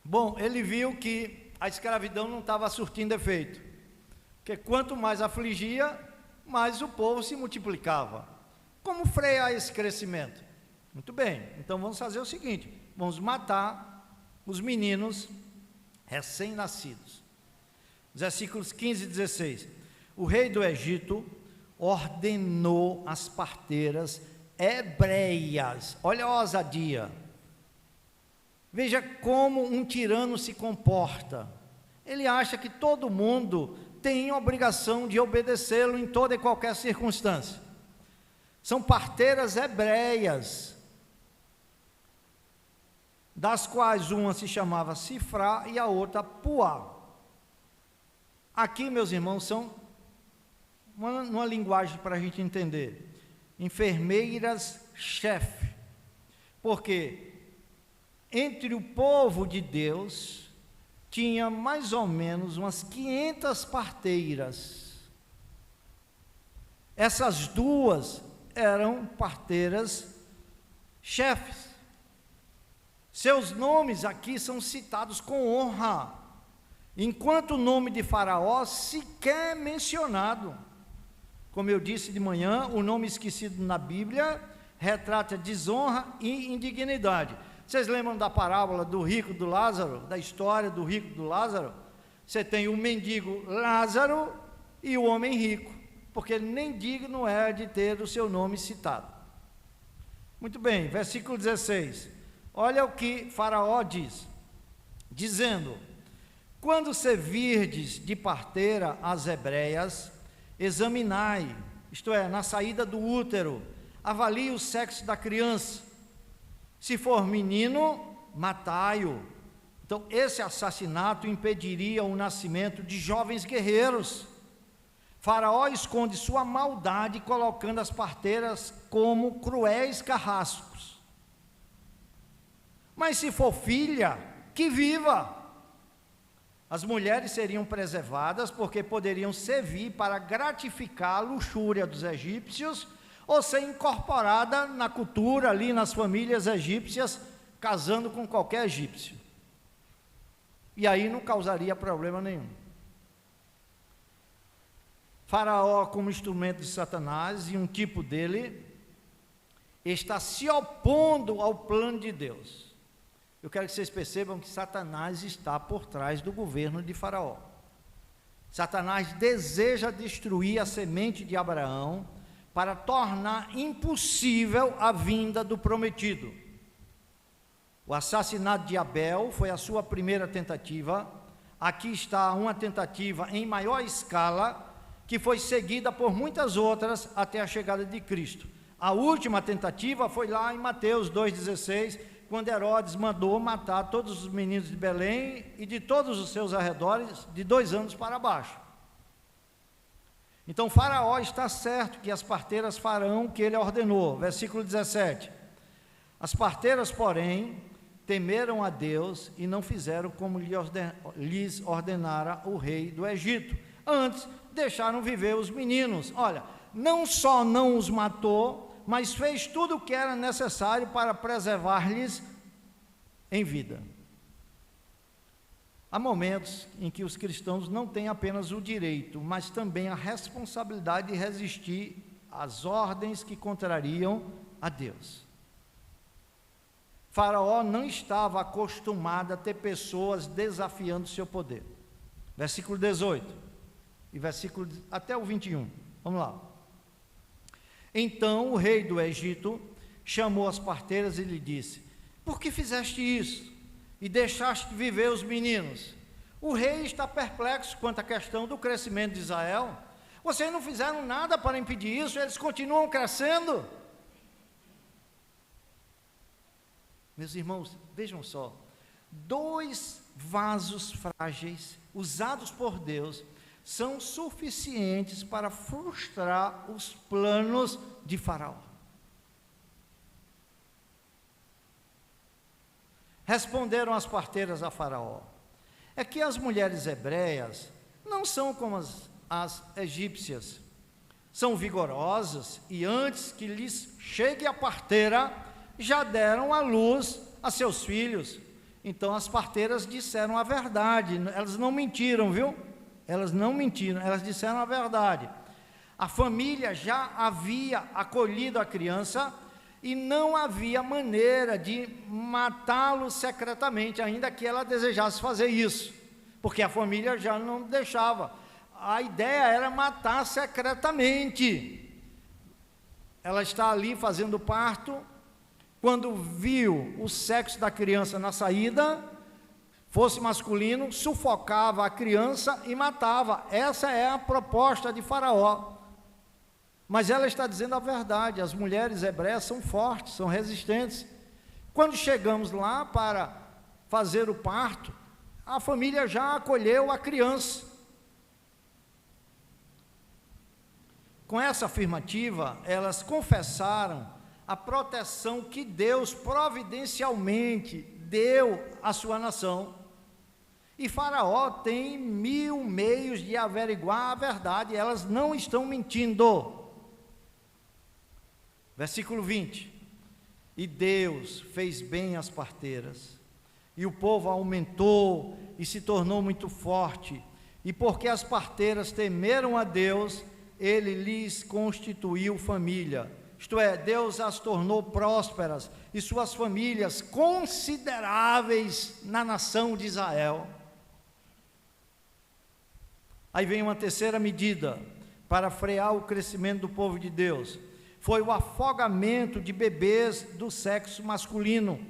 Bom, ele viu que a escravidão não estava surtindo efeito, porque quanto mais afligia, mais o povo se multiplicava. Como frear esse crescimento? Muito bem, então vamos fazer o seguinte: vamos matar os meninos recém-nascidos. Versículos 15 e 16. O rei do Egito ordenou as parteiras hebreias. Olha a ousadia. Veja como um tirano se comporta. Ele acha que todo mundo tem obrigação de obedecê-lo em toda e qualquer circunstância. São parteiras hebreias, das quais uma se chamava Sifrá e a outra Puá. Aqui, meus irmãos, são uma linguagem para a gente entender: enfermeiras-chefe, porque entre o povo de Deus tinha mais ou menos umas 500 parteiras. Essas duas eram parteiras chefes. Seus nomes aqui são citados com honra, enquanto o nome de Faraó sequer é mencionado. Como eu disse de manhã, o nome esquecido na Bíblia retrata desonra e indignidade. Vocês lembram da parábola do rico e do Lázaro, da história do rico e do Lázaro? Você tem o mendigo Lázaro e o homem rico, porque ele nem digno é de ter o seu nome citado. Muito bem, versículo 16. Olha o que Faraó diz, dizendo: quando servirdes de parteira as hebreias, examinai, isto é, na saída do útero, avalie o sexo da criança. Se for menino, matai-o. Então, esse assassinato impediria o nascimento de jovens guerreiros. Faraó esconde sua maldade colocando as parteiras como cruéis carrascos. Mas se for filha, que viva. As mulheres seriam preservadas porque poderiam servir para gratificar a luxúria dos egípcios ou ser incorporada na cultura ali, nas famílias egípcias, casando com qualquer egípcio. E aí não causaria problema nenhum. Faraó, como instrumento de Satanás e um tipo dele, está se opondo ao plano de Deus. Eu quero que vocês percebam que Satanás está por trás do governo de Faraó. Satanás deseja destruir a semente de Abraão para tornar impossível a vinda do prometido. O assassinato de Abel foi a sua primeira tentativa. Aqui está uma tentativa em maior escala, que foi seguida por muitas outras até a chegada de Cristo. A última tentativa foi lá em Mateus 2,16, quando Herodes mandou matar todos os meninos de Belém e de todos os seus arredores, de 2 anos para baixo. Então Faraó está certo que as parteiras farão o que ele ordenou. Versículo 17. As parteiras, porém, temeram a Deus e não fizeram como lhes ordenara o rei do Egito. Antes, deixaram viver os meninos. Olha, não só não os matou, mas fez tudo o que era necessário para preservar-lhes em vida. Há momentos em que os cristãos não têm apenas o direito, mas também a responsabilidade de resistir às ordens que contrariam a Deus. Faraó não estava acostumado a ter pessoas desafiando seu poder. Versículo 18 e versículo até o 21. Vamos lá. Então o rei do Egito chamou as parteiras e lhe disse: por que fizeste isso e deixaste viver os meninos? O rei está perplexo quanto à questão do crescimento de Israel. Vocês não fizeram nada para impedir isso, eles continuam crescendo. Meus irmãos, vejam só, 2 vasos frágeis usados por Deus são suficientes para frustrar os planos de Faraó. Responderam as parteiras a Faraó: é que as mulheres hebreias não são como as egípcias, são vigorosas e antes que lhes chegue a parteira, já deram à luz a seus filhos. Então as parteiras disseram a verdade, elas não mentiram, viu? Elas não mentiram, elas disseram a verdade. A família já havia acolhido a criança e não havia maneira de matá-lo secretamente, ainda que ela desejasse fazer isso, porque a família já não deixava. A ideia era matar secretamente. Ela está ali fazendo parto. Quando viu o sexo da criança na saída, fosse masculino, sufocava a criança e matava. Essa é a proposta de Faraó. Mas ela está dizendo a verdade, as mulheres hebreias são fortes, são resistentes. Quando chegamos lá para fazer o parto, a família já acolheu a criança. Com essa afirmativa, elas confessaram a proteção que Deus providencialmente deu à sua nação. E Faraó tem 1000 meios de averiguar a verdade, elas não estão mentindo. Versículo 20: e Deus fez bem às parteiras, e o povo aumentou e se tornou muito forte, e porque as parteiras temeram a Deus, ele lhes constituiu família. Isto é, Deus as tornou prósperas e suas famílias consideráveis na nação de Israel. Aí vem uma terceira medida para frear o crescimento do povo de Deus. Foi o afogamento de bebês do sexo masculino.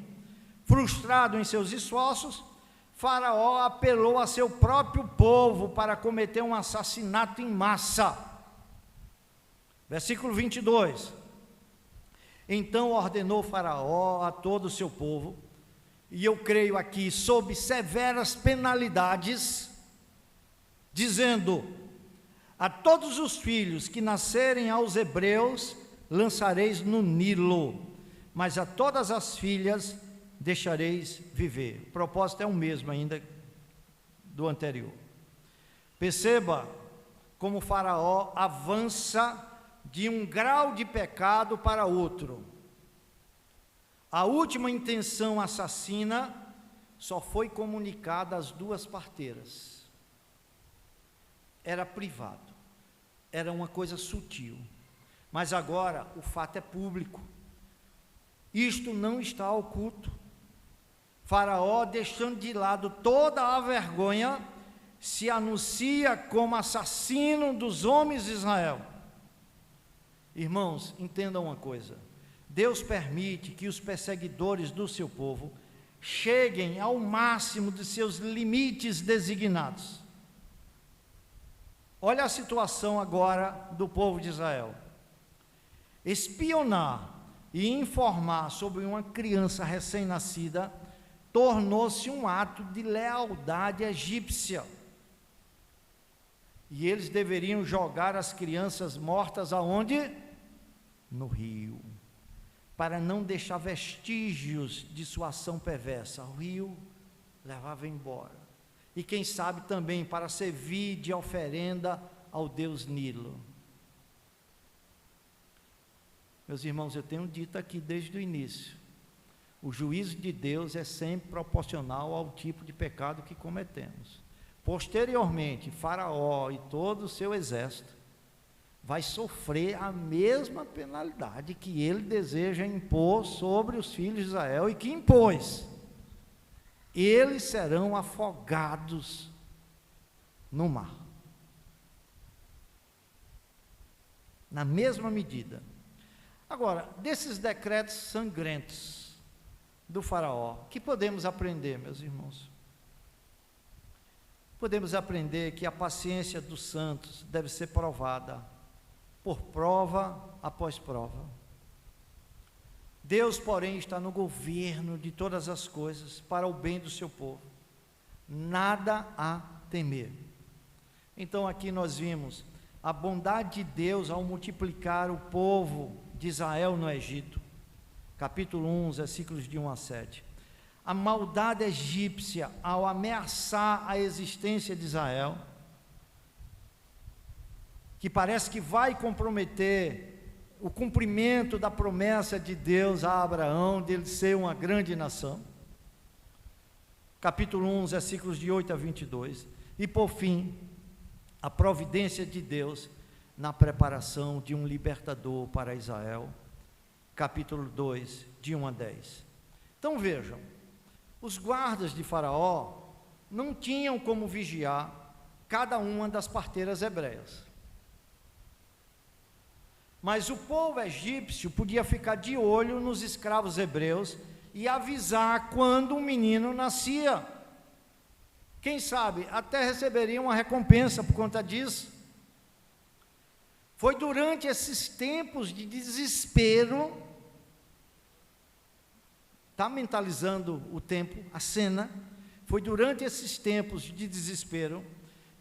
Frustrado em seus esforços, Faraó apelou a seu próprio povo para cometer um assassinato em massa. Versículo 22. Então ordenou Faraó a todo o seu povo, e eu creio aqui, sob severas penalidades, dizendo: a todos os filhos que nascerem aos hebreus lançareis no Nilo, mas a todas as filhas deixareis viver. O propósito é o mesmo ainda do anterior. Perceba como Faraó avança de um grau de pecado para outro. A última intenção assassina só foi comunicada às duas parteiras. Era privado, era uma coisa sutil, mas agora o fato é público. Isto não está oculto. Faraó, deixando de lado toda a vergonha, se anuncia como assassino dos homens de Israel. Irmãos, entendam uma coisa: Deus permite que os perseguidores do seu povo cheguem ao máximo de seus limites designados. Olha a situação agora do povo de Israel. Espionar e informar sobre uma criança recém-nascida tornou-se um ato de lealdade egípcia. E eles deveriam jogar as crianças mortas aonde? No rio, para não deixar vestígios de sua ação perversa. O rio levava embora. E quem sabe também para servir de oferenda ao Deus Nilo. Meus irmãos, eu tenho dito aqui desde o início: o juízo de Deus é sempre proporcional ao tipo de pecado que cometemos. Posteriormente, Faraó e todo o seu exército vai sofrer a mesma penalidade que ele deseja impor sobre os filhos de Israel e que impôs. Eles serão afogados no mar, na mesma medida. Agora, desses decretos sangrentos do Faraó, que podemos aprender, meus irmãos? Podemos aprender que a paciência dos santos deve ser provada, por prova após prova. Deus, porém, está no governo de todas as coisas, para o bem do seu povo. Nada a temer. Então aqui nós vimos a bondade de Deus ao multiplicar o povo de Israel no Egito. Capítulo 1, versículos de 1 a 7. A maldade egípcia ao ameaçar a existência de Israel, que parece que vai comprometer o cumprimento da promessa de Deus a Abraão, de ele ser uma grande nação. Capítulo 1, versículos de 8 a 22. E por fim, a providência de Deus na preparação de um libertador para Israel. Capítulo 2, de 1 a 10. Então vejam, os guardas de Faraó não tinham como vigiar cada uma das parteiras hebreias. Mas o povo egípcio podia ficar de olho nos escravos hebreus e avisar quando um menino nascia. Quem sabe até receberia uma recompensa por conta disso. Foi durante esses tempos de desespero, está mentalizando o tempo, a cena, foi durante esses tempos de desespero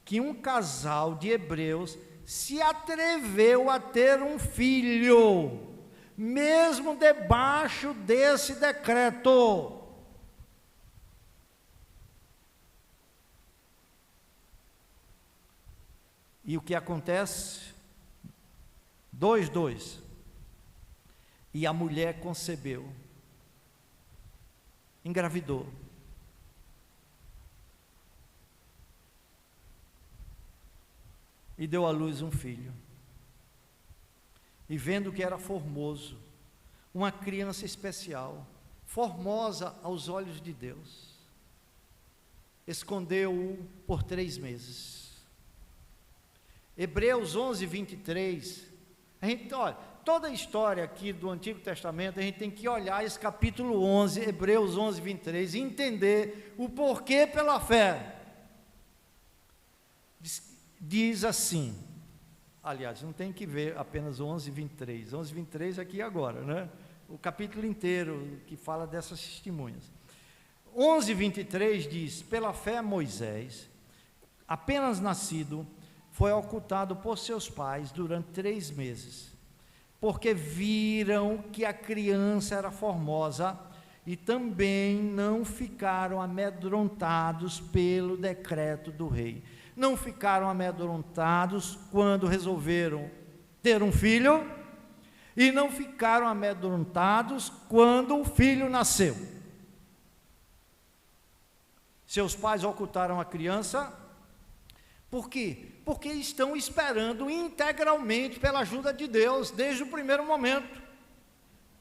que um casal de hebreus se atreveu a ter um filho, mesmo debaixo desse decreto. E o que acontece? 2:2. E a mulher concebeu, engravidou. E deu à luz um filho. E vendo que era formoso, uma criança especial, formosa aos olhos de Deus, escondeu-o por 3 meses. Hebreus 11, 23, a gente, olha, toda a história aqui do Antigo Testamento, a gente tem que olhar esse capítulo 11, Hebreus 11, 23, e entender o porquê pela fé. Diz assim, aliás, não tem que ver apenas 11, 23, 11, 23 aqui agora, né? O capítulo inteiro que fala dessas testemunhas. 11, 23 diz, pela fé Moisés, apenas nascido, foi ocultado por seus pais durante 3 meses, porque viram que a criança era formosa e também não ficaram amedrontados pelo decreto do rei. Não ficaram amedrontados quando resolveram ter um filho e não ficaram amedrontados quando o filho nasceu. Seus pais ocultaram a criança. Por quê? Porque estão esperando integralmente pela ajuda de Deus, desde o primeiro momento.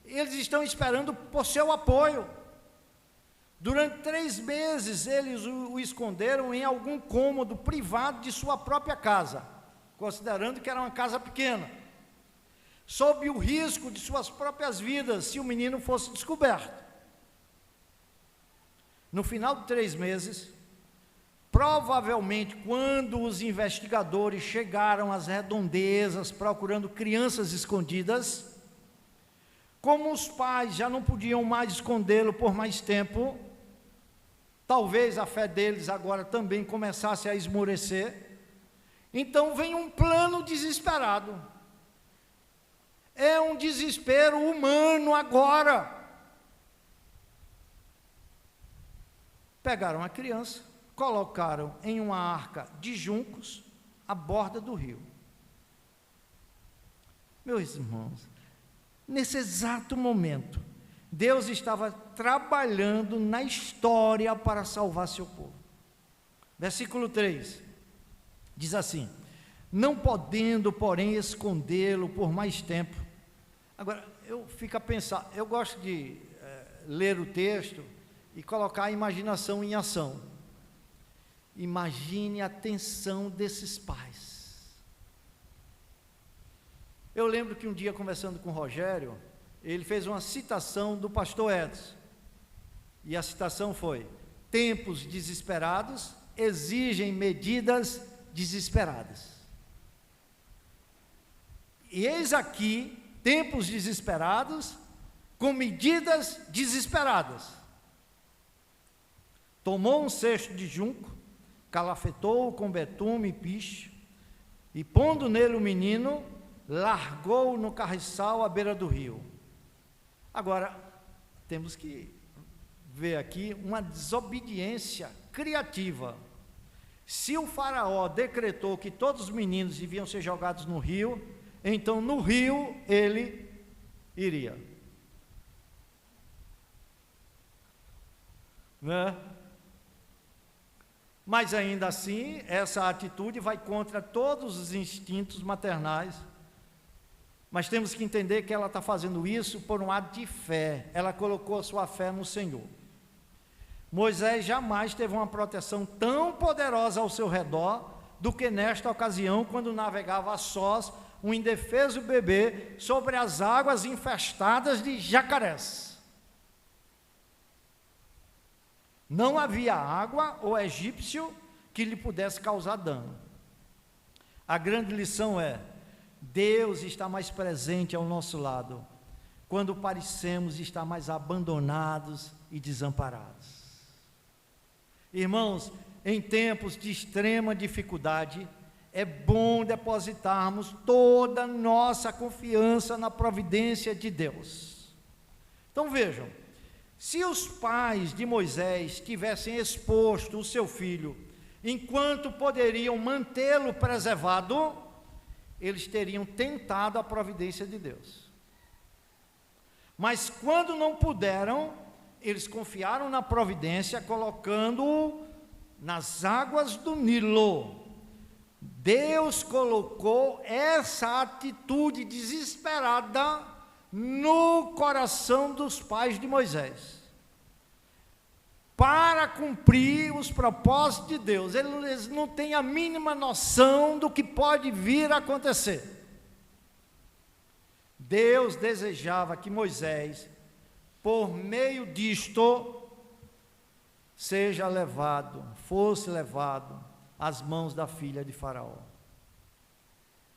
Eles estão esperando por seu apoio. Durante 3 meses, eles o esconderam em algum cômodo privado de sua própria casa, considerando que era uma casa pequena, sob o risco de suas próprias vidas, se o menino fosse descoberto. No final de 3 meses, provavelmente quando os investigadores chegaram às redondezas procurando crianças escondidas, como os pais já não podiam mais escondê-lo por mais tempo, talvez a fé deles agora também começasse a esmorecer, então vem um plano desesperado. É um desespero humano agora. Pegaram a criança, colocaram em uma arca de juncos à borda do rio. Meus irmãos, nesse exato momento, Deus estava trabalhando na história para salvar seu povo. Versículo 3, diz assim: não podendo, porém, escondê-lo por mais tempo. Agora, eu fico a pensar, eu gosto de ler o texto e colocar a imaginação em ação. Imagine a tensão desses pais. Eu lembro que um dia, conversando com o Rogério, ele fez uma citação do pastor Edson, e a citação foi: tempos desesperados exigem medidas desesperadas. E eis aqui, tempos desesperados com medidas desesperadas. Tomou um cesto de junco, calafetou-o com betume e piche, e pondo nele o menino, largou-o no carriçal à beira do rio. Agora, temos que ver aqui uma desobediência criativa. Se o faraó decretou que todos os meninos deviam ser jogados no rio, então no rio ele iria. Né? Mas ainda assim, essa atitude vai contra todos os instintos maternais. Mas temos que entender que ela está fazendo isso por um ato de fé. Ela colocou a sua fé no Senhor. Moisés jamais teve uma proteção tão poderosa ao seu redor do que nesta ocasião, quando navegava a sós, um indefeso bebê sobre as águas infestadas de jacarés. Não havia água ou egípcio que lhe pudesse causar dano. A grande lição é: Deus está mais presente ao nosso lado quando parecemos estar mais abandonados e desamparados. Irmãos, em tempos de extrema dificuldade, é bom depositarmos toda a nossa confiança na providência de Deus. Então vejam, se os pais de Moisés tivessem exposto o seu filho, enquanto poderiam mantê-lo preservado, eles teriam tentado a providência de Deus. Mas quando não puderam, eles confiaram na providência, colocando-o nas águas do Nilo. Deus colocou essa atitude desesperada no coração dos pais de Moisés, para cumprir os propósitos de Deus. Eles não têm a mínima noção do que pode vir a acontecer. Deus desejava que Moisés, por meio disto, fosse levado às mãos da filha de Faraó.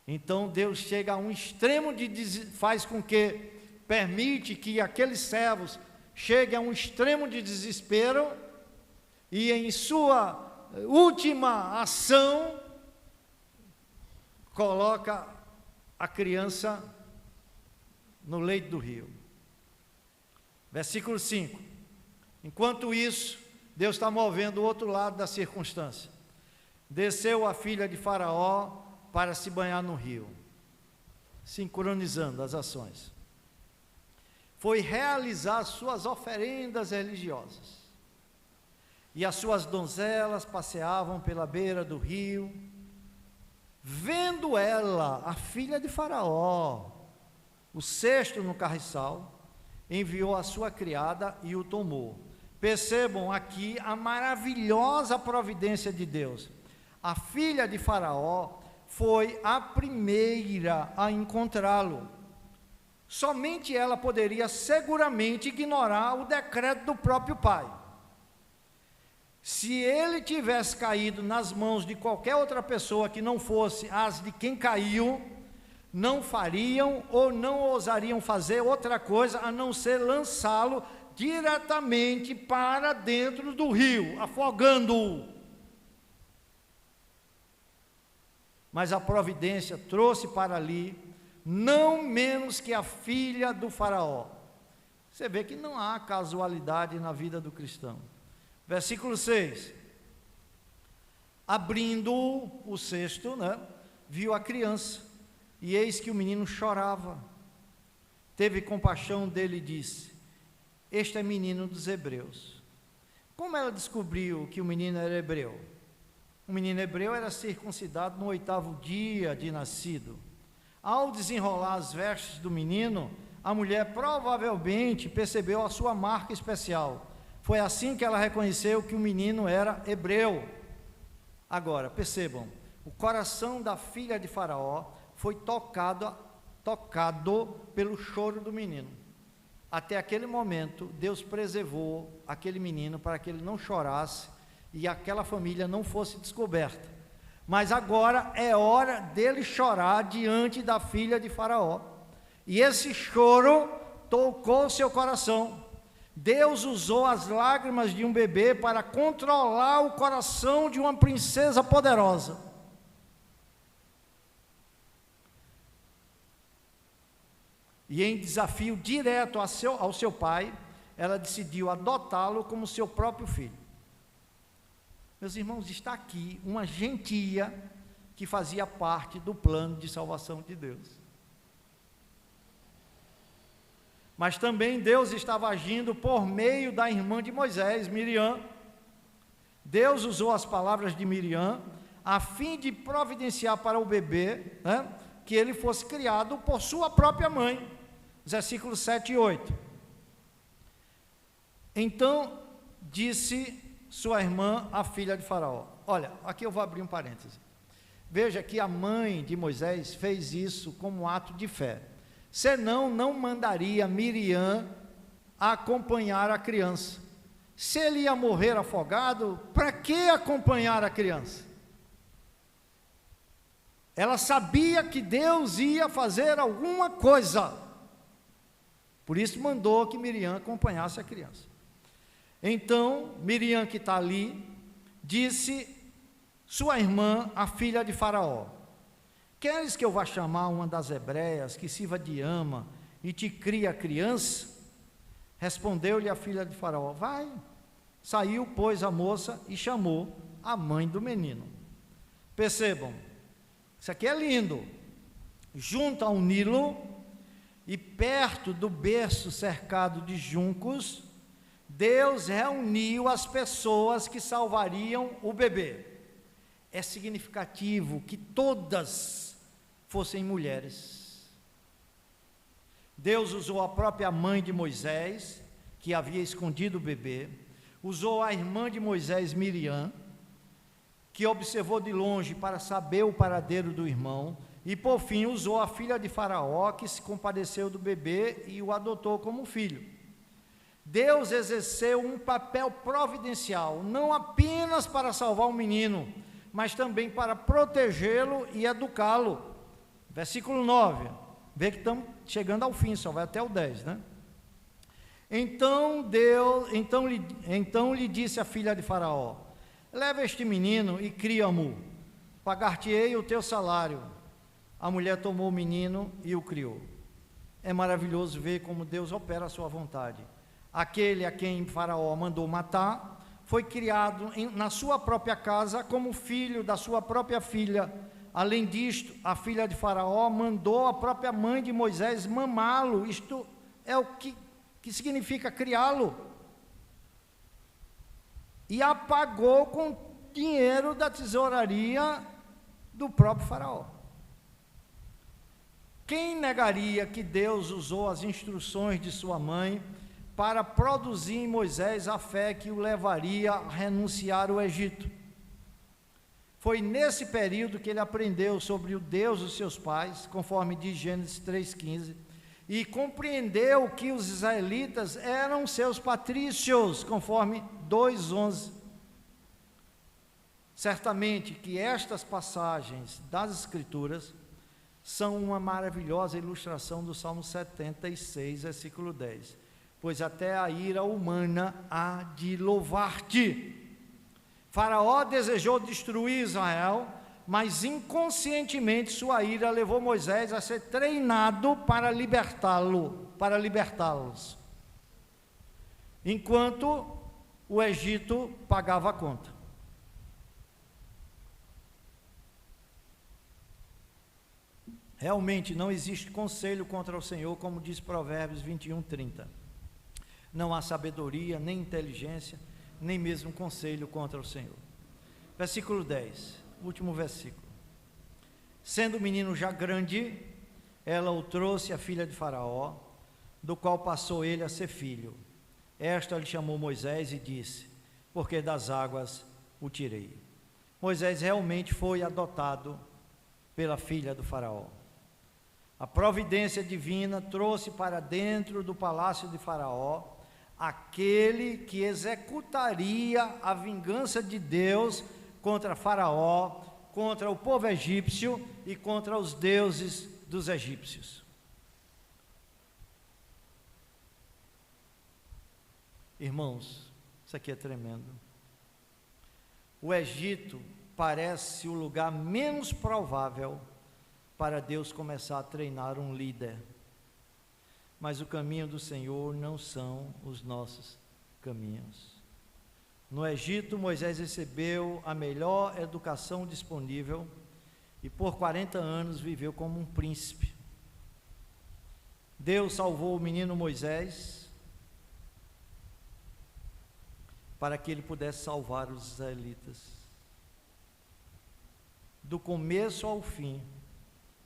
Então Deus chega a um extremo faz com que, permite que aqueles servos cheguem a um extremo de desespero, e em sua última ação, coloca a criança no leito do rio. Versículo 5. Enquanto isso, Deus está movendo o outro lado da circunstância. Desceu a filha de Faraó para se banhar no rio. sincronizando as ações, foi realizar suas oferendas religiosas. E as suas donzelas passeavam pela beira do rio. Vendo ela, a filha de Faraó, o cesto no carriçal, enviou a sua criada e o tomou. Percebam aqui a maravilhosa providência de Deus. A filha de Faraó foi a primeira a encontrá-lo. Somente ela poderia seguramente ignorar o decreto do próprio pai. Se ele tivesse caído nas mãos de qualquer outra pessoa que não fosse as de quem caiu, não fariam ou não ousariam fazer outra coisa a não ser lançá-lo diretamente para dentro do rio, afogando-o. Mas a providência trouxe para ali não menos que a filha do Faraó. Você vê que não há casualidade na vida do cristão. Versículo 6. Abrindo o cesto, viu a criança, e eis que o menino chorava. Teve compaixão dele e disse: este é menino dos hebreus. Como ela descobriu que o menino era hebreu? O menino hebreu era circuncidado no 8º dia de nascido. Ao desenrolar as vestes do menino, a mulher provavelmente percebeu a sua marca especial. Foi assim que ela reconheceu que o menino era hebreu. Agora, percebam, o coração da filha de Faraó foi tocado pelo choro do menino. Até aquele momento, Deus preservou aquele menino para que ele não chorasse e aquela família não fosse descoberta. Mas agora é hora dele chorar diante da filha de Faraó. E esse choro tocou seu coração. Deus usou as lágrimas de um bebê para controlar o coração de uma princesa poderosa. E em desafio direto ao seu pai, ela decidiu adotá-lo como seu próprio filho. Meus irmãos, está aqui uma gentia que fazia parte do plano de salvação de Deus. Mas também Deus estava agindo por meio da irmã de Moisés, Miriam. Deus usou as palavras de Miriam a fim de providenciar para o bebê, que ele fosse criado por sua própria mãe. Versículos 7 e 8. Então disse sua irmã, a filha de Faraó. Olha, aqui eu vou abrir um parêntese. Veja que a mãe de Moisés fez isso como um ato de fé. Senão, não mandaria Miriam acompanhar a criança. Se ele ia morrer afogado, para que acompanhar a criança? Ela sabia que Deus ia fazer alguma coisa. Por isso mandou que Miriam acompanhasse a criança. Então, Miriam, que está ali, disse sua irmã, a filha de Faraó: queres que eu vá chamar uma das hebreias que sirva de ama e te crie a criança? Respondeu-lhe a filha de Faraó: vai. Saiu, pois, a moça e chamou a mãe do menino. Percebam, isso aqui é lindo. Junto ao Nilo e perto do berço cercado de juncos, Deus reuniu as pessoas que salvariam o bebê. É significativo que todas fossem mulheres. Deus usou a própria mãe de Moisés, que havia escondido o bebê, usou a irmã de Moisés, Miriam, que observou de longe para saber o paradeiro do irmão, e por fim usou a filha de Faraó, que se compadeceu do bebê e o adotou como filho. Deus exerceu um papel providencial, não apenas para salvar o menino, mas também para protegê-lo e educá-lo. Versículo 9, vê que estamos chegando ao fim, só vai até o 10, Então lhe disse a filha de Faraó: leva este menino e cria-mo, pagar-te-ei o teu salário. A mulher tomou o menino e o criou. É maravilhoso ver como Deus opera a sua vontade. Aquele a quem Faraó mandou matar foi criado na sua própria casa como filho da sua própria filha, Além disto, a filha de Faraó mandou a própria mãe de Moisés mamá-lo. Isto é o que significa criá-lo. E apagou com dinheiro da tesouraria do próprio Faraó. Quem negaria que Deus usou as instruções de sua mãe para produzir em Moisés a fé que o levaria a renunciar ao Egito? Foi nesse período que ele aprendeu sobre o Deus dos seus pais, conforme diz Gênesis 3,15, e compreendeu que os israelitas eram seus patrícios, conforme 2,11. Certamente que estas passagens das Escrituras são uma maravilhosa ilustração do Salmo 76, versículo 10. Pois até a ira humana há de louvar-te. Faraó desejou destruir Israel, mas inconscientemente sua ira levou Moisés a ser treinado para libertá-los, enquanto o Egito pagava a conta. Realmente não existe conselho contra o Senhor, como diz Provérbios 21:30. Não há sabedoria, nem inteligência, nem mesmo conselho contra o Senhor. Versículo 10, último versículo. Sendo o menino já grande, ela o trouxe à filha de Faraó, do qual passou ele a ser filho. Esta lhe chamou Moisés e disse: porque das águas o tirei. Moisés realmente foi adotado pela filha do Faraó. A providência divina trouxe para dentro do palácio de Faraó aquele que executaria a vingança de Deus contra Faraó, contra o povo egípcio e contra os deuses dos egípcios. Irmãos, isso aqui é tremendo. O Egito parece o lugar menos provável para Deus começar a treinar um líder. Mas o caminho do Senhor não são os nossos caminhos. No Egito, Moisés recebeu a melhor educação disponível e por 40 anos viveu como um príncipe. Deus salvou o menino Moisés para que ele pudesse salvar os israelitas. Do começo ao fim,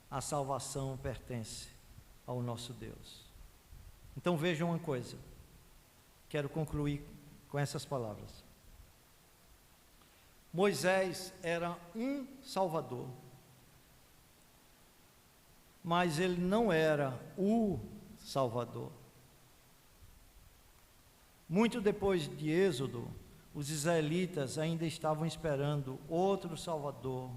a salvação pertence ao nosso Deus. Então vejam uma coisa, quero concluir com essas palavras. Moisés era um salvador, mas ele não era o salvador. Muito depois de Êxodo, os israelitas ainda estavam esperando outro salvador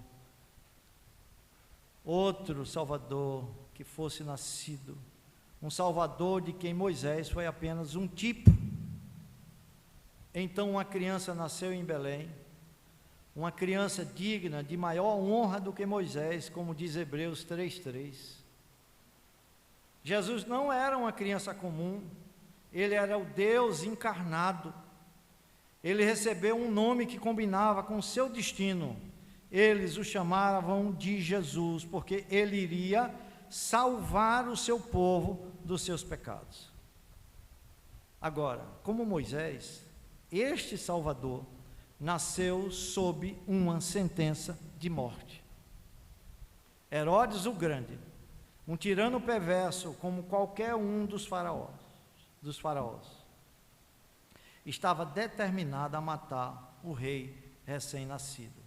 que fosse nascido, um salvador de quem Moisés foi apenas um tipo. Então uma criança nasceu em Belém, uma criança digna de maior honra do que Moisés, como diz Hebreus 3:3. Jesus não era uma criança comum, ele era o Deus encarnado. Ele recebeu um nome que combinava com o seu destino. Eles o chamavam de Jesus, porque ele iria salvar o seu povo dos seus pecados. Agora, como Moisés, este Salvador nasceu sob uma sentença de morte. Herodes o Grande, um tirano perverso como qualquer um dos faraós, estava determinado a matar o rei recém-nascido.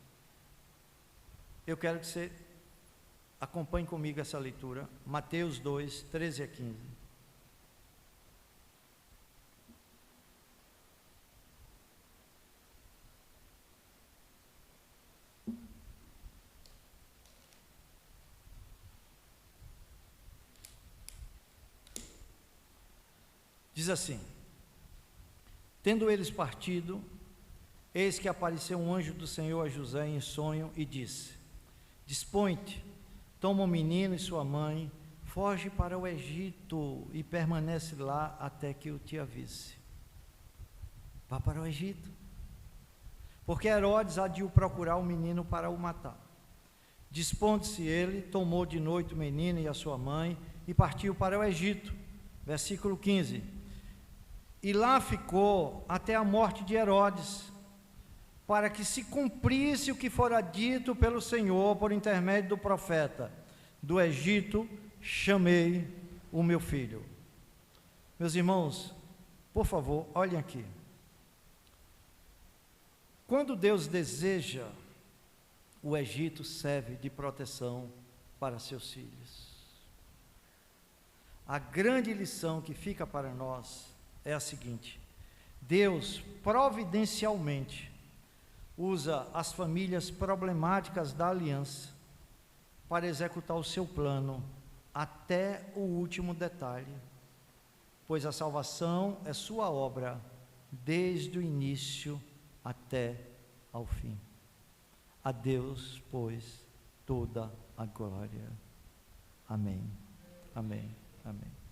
Eu quero que você acompanhe comigo essa leitura, Mateus 2, 13 a 15. Diz assim: tendo eles partido, eis que apareceu um anjo do Senhor a José em sonho e disse: dispõe-te, toma o menino e sua mãe, foge para o Egito e permanece lá até que eu te avise. Vá para o Egito, porque Herodes há de o procurar o menino para o matar. Dispondo-se ele, tomou de noite o menino e a sua mãe e partiu para o Egito. Versículo 15. E lá ficou até a morte de Herodes, para que se cumprisse o que fora dito pelo Senhor por intermédio do profeta: do Egito chamei o meu filho. Meus irmãos, por favor, olhem aqui. Quando Deus deseja, o Egito serve de proteção para seus filhos. A grande lição que fica para nós é a seguinte: Deus providencialmente usa as famílias problemáticas da aliança para executar o seu plano até o último detalhe, pois a salvação é sua obra desde o início até ao fim. A Deus, pois, toda a glória. Amém. Amém. Amém.